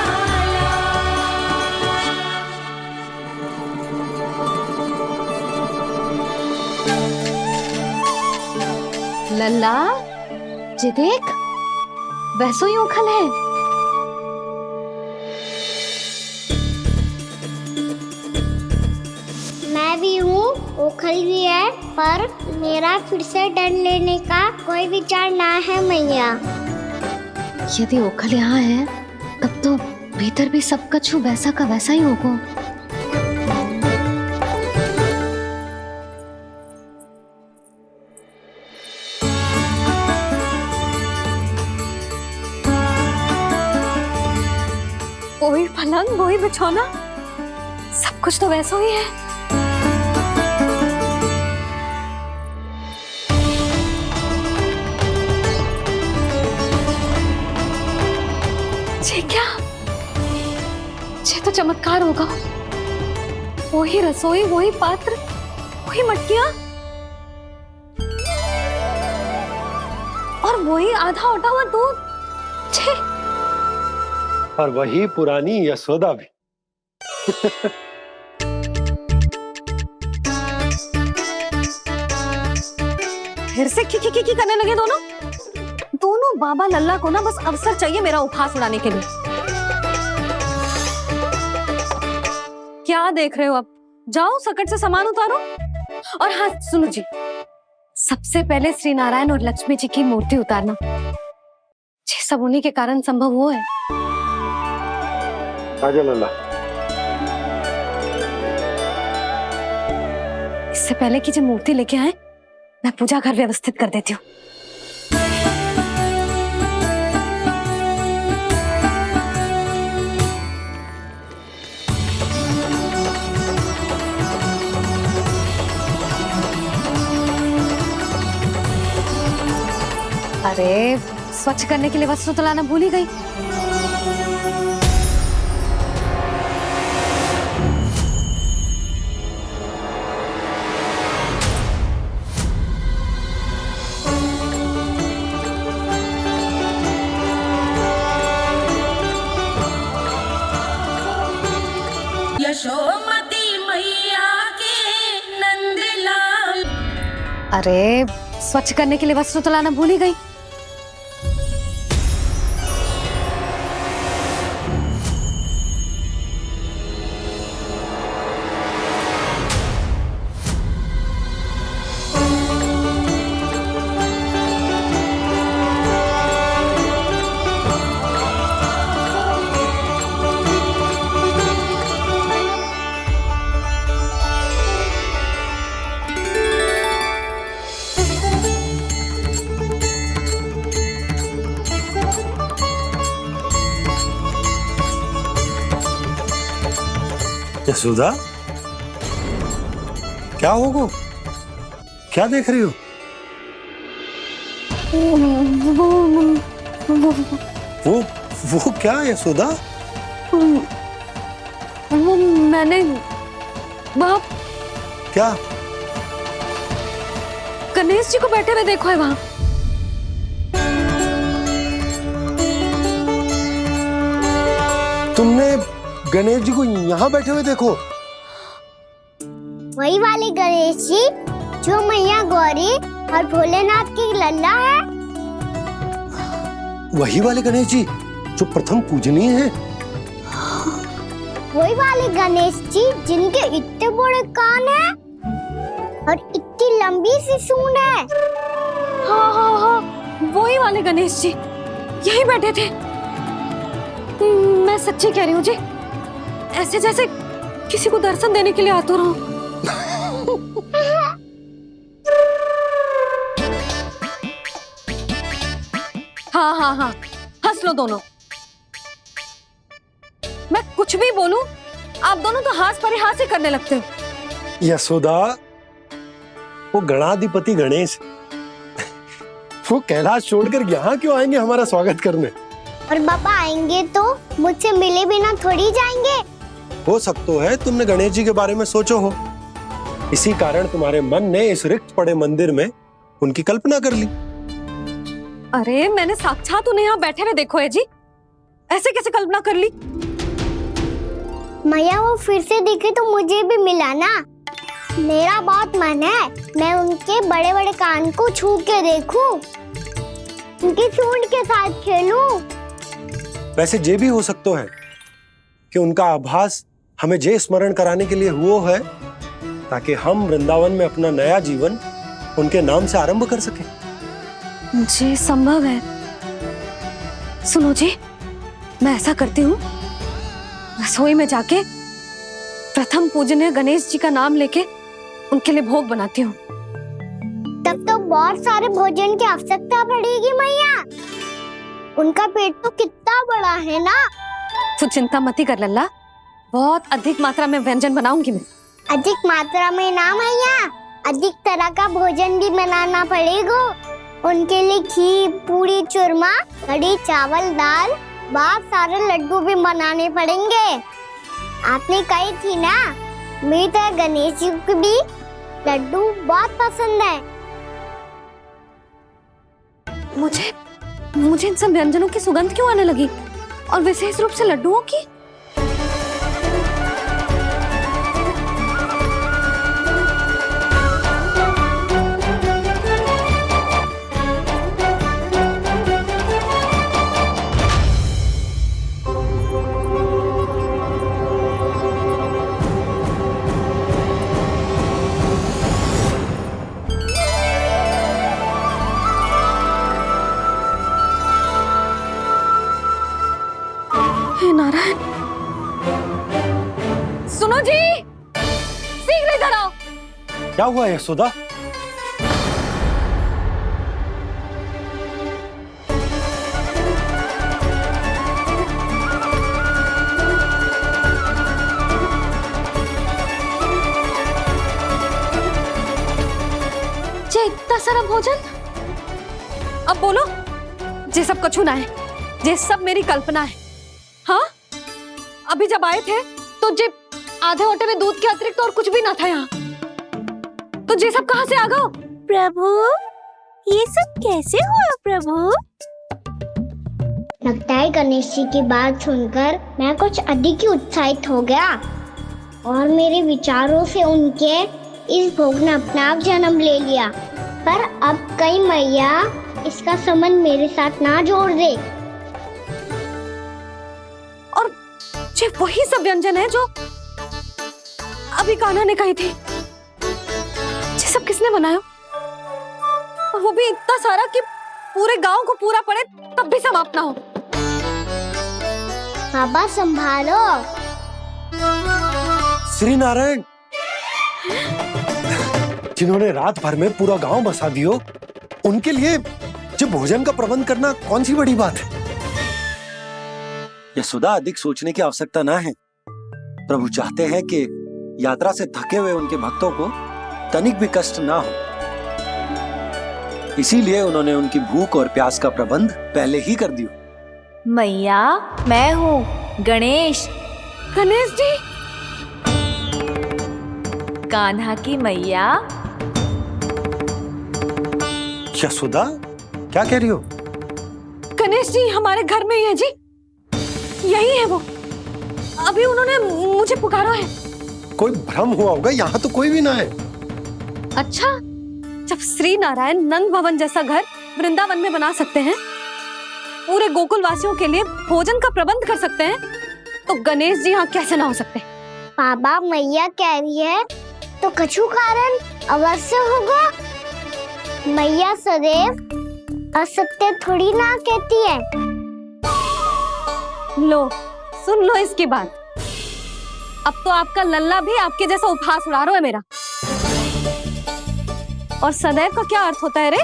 लल्ला, ये देख, वैसो ही उखल है। मैं भी हूँ, ओखल भी है, पर मेरा फिर से डर लेने का कोई विचार ना है मैया। यदि ओखल यहाँ है, तब तो भीतर भी सब कछु वैसा का वैसा ही होगा। वही पलंग, वही बिछौना, सब कुछ तो वैसा ही है। ये क्या? ये तो चमत्कार होगा। वही रसोई, वही पात्र, वही मटकियां, और वही आधा उटा हुआ दूध। छे! और वही पुरानी यशोदा भी। फिर से खी करने लगे दोनों। दोनों बाबा लल्ला को ना बस अवसर चाहिए मेरा उपहास उड़ाने के लिए। क्या देख रहे हो? अब जाओ, सकट से सामान उतारो। और हाँ सुनो जी, सबसे पहले श्री नारायण और लक्ष्मी जी की मूर्ति उतारना। ये सब उन्हीं के कारण संभव हुआ है। आजा लल्ला। इससे पहले कि जो मूर्ति लेके आए, मैं पूजा घर व्यवस्थित कर देती हूँ। अरे, स्वच्छ करने के लिए वस्त्र तो लाना भूल ही गई। यशोमती मैया के नंद लाल। अरे, स्वच्छ करने के लिए वस्त्र तो लाना भूल ही गई। यशोदा, क्या होगा? क्या देख रही हो? वो क्या है यशोदा? वो मैंने वहाँ क्या? गणेश जी को बैठे हुए देखो है वहाँ। तुमने गणेश जी को यहाँ बैठे हुए देखो? वही वाले गणेश जी जो मैया गौरी और भोलेनाथ की लल्ला है। वही वाले गणेश जी जो प्रथम पूजनीय हैं? वही वाले गणेश जी जिनके इतने बड़े कान हैं और इतनी लंबी सी सूंड है। हाँ हाँ हाँ, वही वाले गणेश जी यही बैठे थे। मैं सच्ची कह रही हूँ जी, ऐसे जैसे किसी को दर्शन देने के लिए आतुर हूँ। हाँ हाँ हाँ, हंस लो दोनों। मैं कुछ भी बोलूं, आप दोनों तो हाथ पर ही हाथ से करने लगते हो। यशोदा, वो गणाधिपति गणेश वो कैलाश छोड़कर यहाँ क्यों आएंगे हमारा स्वागत करने? और पापा आएंगे तो मुझसे मिले बिना थोड़ी जाएंगे। हो सकता है तुमने गणेश जी के बारे में सोचो हो, इसी कारण तुम्हारे मन ने इस रिक्त पड़े मंदिर में उनकी कल्पना कर ली। अरे मैंने साक्षात उन्हें यहाँ बैठे हुए देखो है जी, ऐसे कैसे कल्पना कर ली? मैया वो फिर से दिखे तो मुझे भी मिला ना। मेरा बहुत मन है मैं उनके बड़े बड़े कान को छू के देखूं, उनकी सूंड के साथ खेलूं। वैसे ये भी हो सकता है कि उनका आभास हमें जे स्मरण कराने के लिए हुआ है ताकि हम वृंदावन में अपना नया जीवन उनके नाम से आरंभ कर सकें। जी संभव है। सुनो जी, मैं ऐसा करती हूँ, रसोई में जाके प्रथम पूजनीय गणेश जी का नाम लेके उनके लिए भोग बनाती हूँ। तब तो बहुत सारे भोजन की आवश्यकता पड़ेगी मैया। उनका पेट तो कितना बड़ा है ना। तू चिंता मत ही कर लल्ला, बहुत अधिक मात्रा में व्यंजन बनाऊंगी मैं। अधिक मात्रा में ना मैया, अधिक तरह का भोजन भी बनाना पड़ेगा। उनके लिए खीर, पूरी, चूरमा, कढ़ी, चावल, दाल, बहुत सारे लड्डू भी बनाने पड़ेंगे। आपने कही थी ना, मेरी तरह गणेश जी को भी लड्डू बहुत पसंद है। मुझे इन सब व्यंजनों की सुगंध क्यों आने लगी, और विशेष रूप से लड्डुओं की? नारायण, सुनो जी, शीघ्र इधर आओ। क्या हुआ यशोदा? जे इतना सारा भोजन, अब बोलो, जे सब कछु ना है, जे सब मेरी कल्पना है। हाँ, अभी जब आए थे तो जे आधे ओटे में दूध के अतिरिक्त और कुछ भी ना था यहाँ, तो जे सब कहाँ से आ गए? प्रभु, ये सब कैसे हुआ प्रभु? लगता है गणेश जी की बात सुनकर मैं कुछ अधिक ही उत्साहित हो गया और मेरे विचारों से उनके इस भोग ने अपना आप जन्म ले लिया। पर अब कई मैया इसका संबंध मेरे साथ ना जोड़ दे। ये वही सब व्यंजन है जो अभी कान्हा ने कही थी। ये सब किसने बनाया? और वो भी इतना सारा कि पूरे गांव को पूरा पड़े तब भी समाप्त ना हो। बाबा संभालो। श्री नारायण, जिन्होंने रात भर में पूरा गांव बसा दियो, उनके लिए जो भोजन का प्रबंध करना कौन सी बड़ी बात है? यशोदा, अधिक सोचने की आवश्यकता ना है। प्रभु चाहते हैं कि यात्रा से थके हुए उनके भक्तों को तनिक भी कष्ट ना हो। इसीलिए उन्होंने उनकी भूख और प्यास का प्रबंध पहले ही कर दिया। मैया, मैं हूँ गणेश। गणेश जी, कान्हा की मैया। यशोदा, क्या कह रही हो? गणेश जी हमारे घर में ही है जी, यही है वो। अभी उन्होंने मुझे पुकारा है। कोई भ्रम हुआ होगा, यहाँ तो कोई भी ना है। अच्छा, जब श्री नारायण नंद भवन जैसा घर वृंदावन में बना सकते हैं, पूरे गोकुल वासियों के लिए भोजन का प्रबंध कर सकते हैं, तो गणेश जी यहाँ कैसे ना हो सकते? बाबा, मैया कह रही है तो कछु कारण अवश्य होगा। मैया सदैव असत्य थोड़ी ना कहती है। लो, सुन लो इसकी बात। अब तो आपका लल्ला भी आपके जैसा उपहास उड़ा रहा है मेरा। और सदैव का क्या अर्थ होता है रे?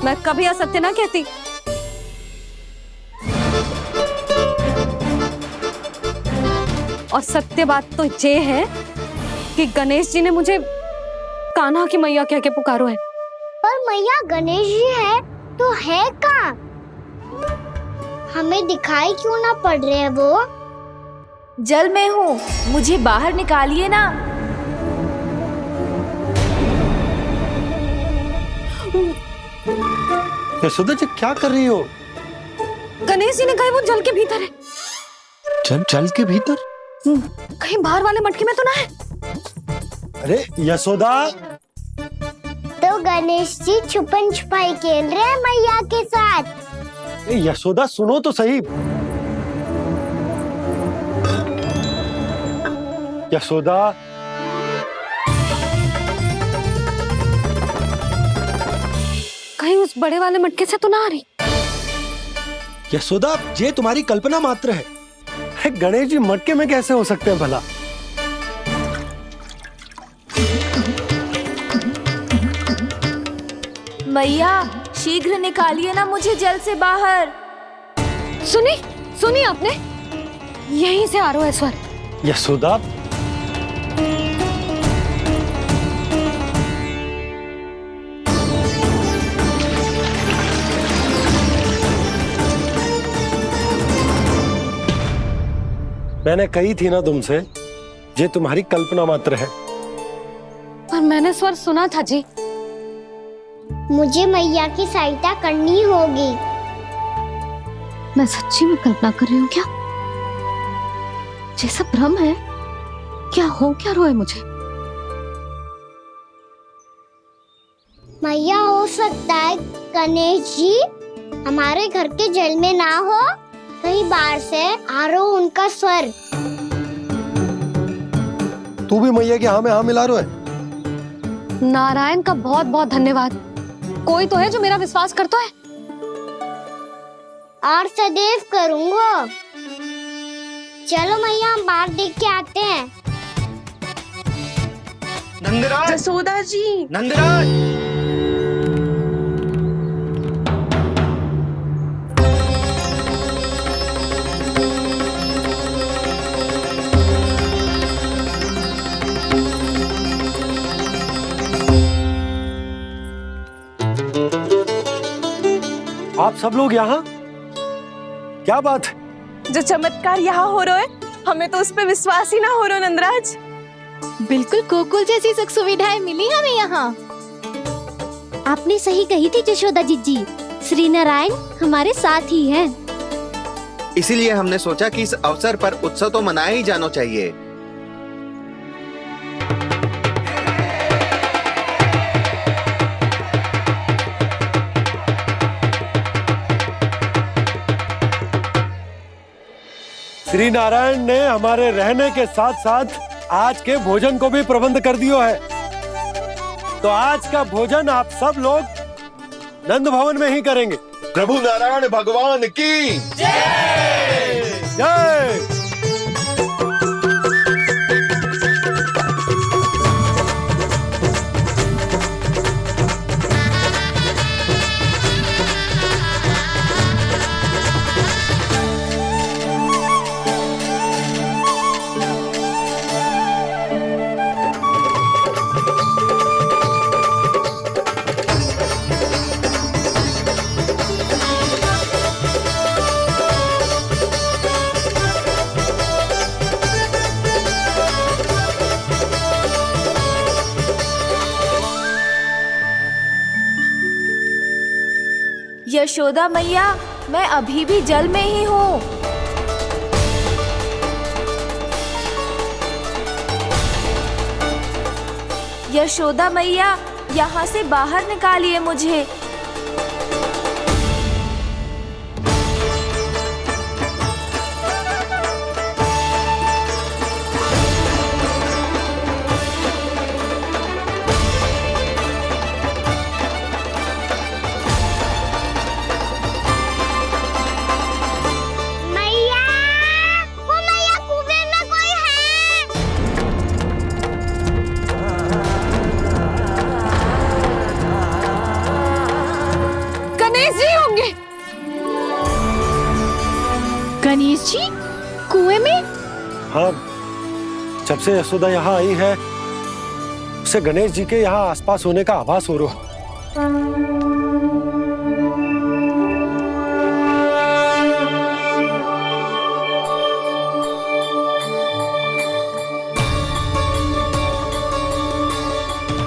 मैं कभी असत्य ना कहती। और सत्य बात तो ये है कि गणेश जी ने मुझे कान्हा की मैया कह के पुकारो है। पर मैया गणेश जी है तो है कहाँ? हमें दिखाई क्यों ना पड़ रहे हैं वो? जल में हूँ, मुझे बाहर निकालिए ना। यशोदा जी, क्या कर रही हो? गणेश जी ने कहा वो जल के भीतर है। जल के भीतर? कहीं बाहर वाले मटके में तो ना है? अरे यशोदा! तो गणेश जी छुपन छुपाई खेल रहे हैं मैया के साथ। यशोदा, सुनो तो सही। यशोदा, कहीं उस बड़े वाले मटके से तो ना आ रही? यशोदा, ये तुम्हारी कल्पना मात्र है। गणेश जी मटके में कैसे हो सकते हैं भला? मैया, शीघ्र निकालिए ना मुझे जल से बाहर। सुनी आपने? यहीं से आ रहा है स्वर। यशोदा, मैंने कही थी ना तुमसे, ये तुम्हारी कल्पना मात्र है। पर मैंने स्वर सुना था जी। मुझे मैया की सहायता करनी होगी। मैं सच्ची में कल्पना कर रही हूँ क्या? जैसा भ्रम है क्या? हो क्या रहा है मुझे? मैया, हो सकता है गणेश जी हमारे घर के जल में ना हो, कहीं बाहर से आ रहा हो उनका स्वर। तू भी मैया के हाँ में हाँ मिला रहा है। नारायण का बहुत बहुत धन्यवाद। कोई तो है जो मेरा विश्वास करता है। और सदैव करूंगा। चलो मैया, हम बाहर देख के आते हैं। नंदराज, जसोदा जी, नंदराज, आप सब लोग यहाँ? क्या बात है? जो चमत्कार यहाँ हो रहा है, हमें तो उस पे विश्वास ही ना हो रहा नंदराज। बिल्कुल गोकुल जैसी सुख सुविधाएं मिली हमें यहाँ। आपने सही कही थी जशोदा जीजी, श्री नारायण हमारे साथ ही हैं। इसीलिए हमने सोचा कि इस अवसर पर उत्सव तो मनाया ही जाना चाहिए। श्री नारायण ने हमारे रहने के साथ साथ आज के भोजन को भी प्रबंध कर दियो है। तो आज का भोजन आप सब लोग नंद भवन में ही करेंगे। प्रभु नारायण भगवान की जय जय। यशोदा मैया, मैं अभी भी जल में ही हूँ। यशोदा मैया, यहाँ से बाहर निकालिए मुझे। गणेश जी कुएं में? हाँ, जब से यशोदा यहाँ आई है उसे गणेश जी के यहाँ आसपास होने का आभास हो रहा।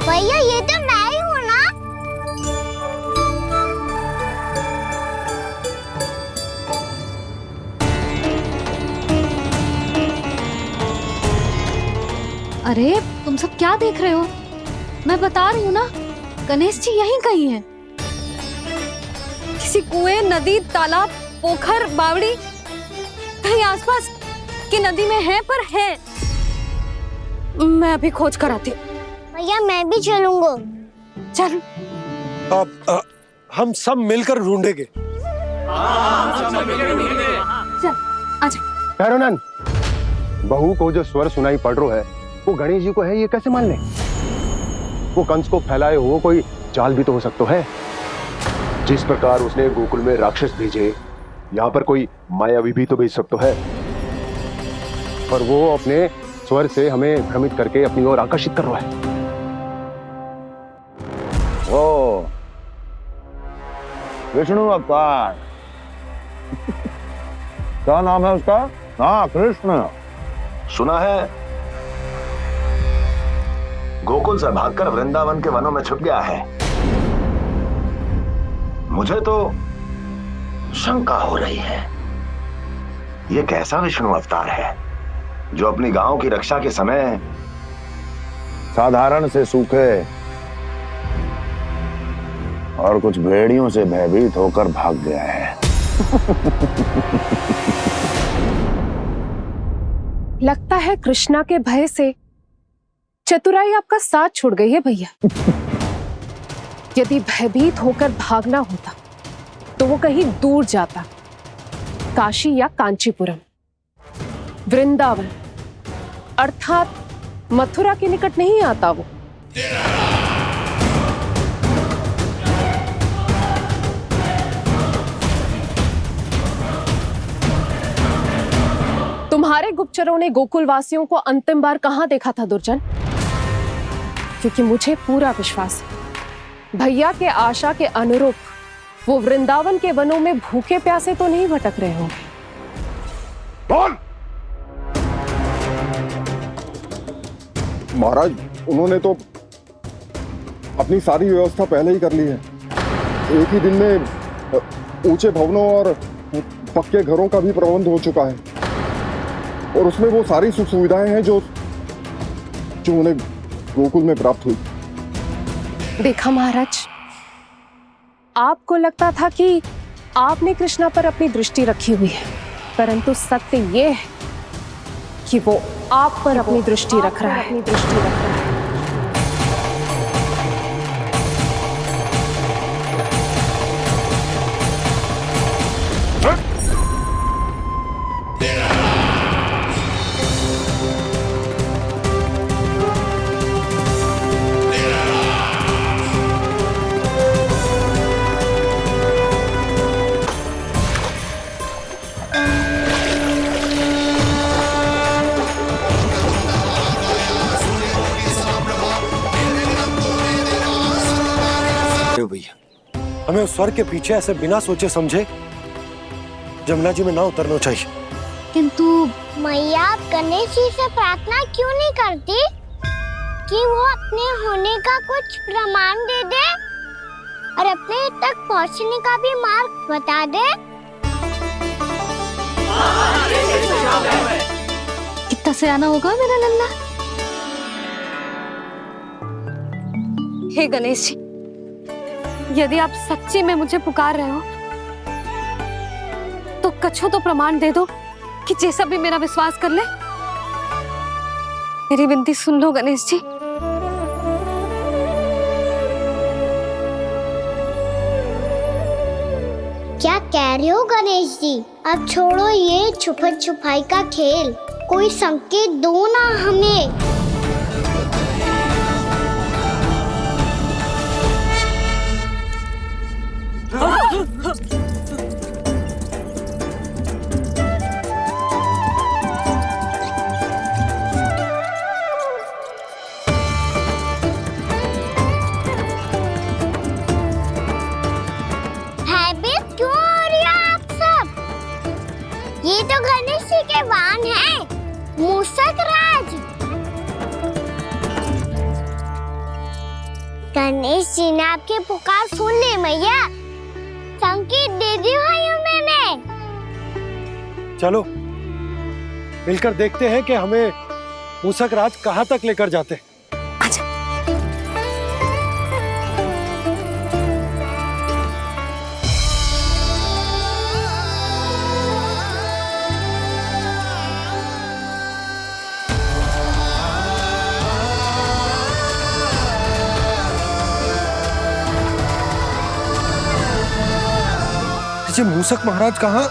भैया ये तो मैं ही हूँ ना। अरे तुम सब क्या देख रहे हो? मैं बता रही हूँ ना, गणेश जी यहीं कहीं हैं। किसी कुएं, नदी, तालाब, पोखर, बावड़ी कहीं आसपास की नदी में है, पर है। मैं अभी खोज कर आती हूँ। भैया मैं भी चलूंगा। चल। अब हम सब मिलकर ढूंढेंगे। चल आजा। भैरवनंद, बहू को जो स्वर सुनाई पड़ रहा है वो गणेश जी को है, ये कैसे मान ले? वो कंस को फैलाए हुए कोई जाल भी तो हो सकता है। जिस प्रकार उसने गोकुल में राक्षस भेजे, यहाँ पर कोई मायावी भी तो भेज सकता है। पर वो अपने स्वर से हमें भ्रमित करके अपनी ओर आकर्षित कर रहा है। ओ विष्णु अवतार। क्या नाम है उसका? हाँ, कृष्ण। सुना है गोकुल से भागकर वृंदावन के वनों में छुप गया है। मुझे तो शंका हो रही है, ये कैसा विष्णु अवतार है जो अपनी गांव की रक्षा के समय साधारण से सूखे और कुछ भेड़ियों से भयभीत होकर भाग गया है। लगता है कृष्णा के भय से चतुराई आपका साथ छोड़ गई है भैया। यदि भयभीत होकर भागना होता तो वो कहीं दूर जाता, काशी या कांचीपुरम, वृंदावन अर्थात मथुरा के निकट नहीं आता वो। तुम्हारे गुप्तचरों ने गोकुल वासियों को अंतिम बार कहां देखा था दुर्जन? क्योंकि मुझे पूरा विश्वास है भैया के आशा के अनुरूप वो वृंदावन के वनों में भूखे प्यासे तो नहीं भटक रहे होंगे। बोल! महाराज, उन्होंने तो अपनी सारी व्यवस्था पहले ही कर ली है। एक ही दिन में ऊंचे भवनों और पक्के घरों का भी प्रबंध हो चुका है, और उसमें वो सारी सुख सुविधाएं हैं जो उन्हें गोकुल में प्राप्त हुई। देखा महाराज, आपको लगता था कि आपने कृष्णा पर अपनी दृष्टि रखी हुई है, परंतु सत्य ये है कि वो आप पर अपनी दृष्टि रख रहा है। हमें उस स्वर के पीछे ऐसे बिना सोचे समझे जमुना जी में ना उतरना चाहिए। किंतु मैया, आप गणेश जी से प्रार्थना क्यों नहीं करती कि वो अपने होने का कुछ प्रमाण दे दे? और अपने तक पहुंचने का भी मार्ग बता दे। कितना सयाना होगा मेरा लल्ला। हे गणेश जी, यदि आप सच्ची में मुझे पुकार रहे हो तो कछु तो प्रमाण दे दो कि जैसा भी मेरा विश्वास कर ले। मेरी विनती सुन लो गणेश जी। क्या कह रहे हो गणेश जी? अब छोड़ो ये छुपन छुपाई का खेल, कोई संकेत दो ना हमें। भयभीत क्यों हो रही हो आप सब? ये तो गणेश जी के वाहन हैं, मूषक राज। गणेश जी ने आपकी पुकार सुन ली मैया, संकेत दे दी भाइयों मैंने। चलो मिलकर देखते हैं कि हमें मूषक राज कहाँ तक लेकर जाते। ये मूषक महाराज कहाँ?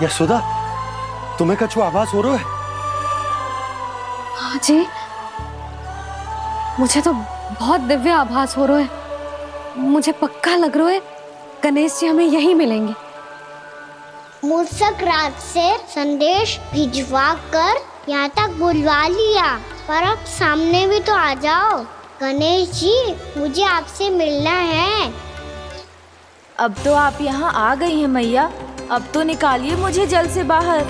यशोदा, तुम्हें कछु आभास हो रहा है? हाँ जी, मुझे तो बहुत दिव्य आभास हो रहा है। मुझे पक्का लग रहा है गणेश जी हमें यहीं मिलेंगे। मूषक राज से संदेश भिजवा कर यहाँ तक बुलवा लिया, पर अब सामने भी तो आ जाओ। गणेश जी, मुझे आपसे मिलना है। अब तो आप यहाँ आ गई हैं मैया, अब तो निकालिए मुझे जल से बाहर।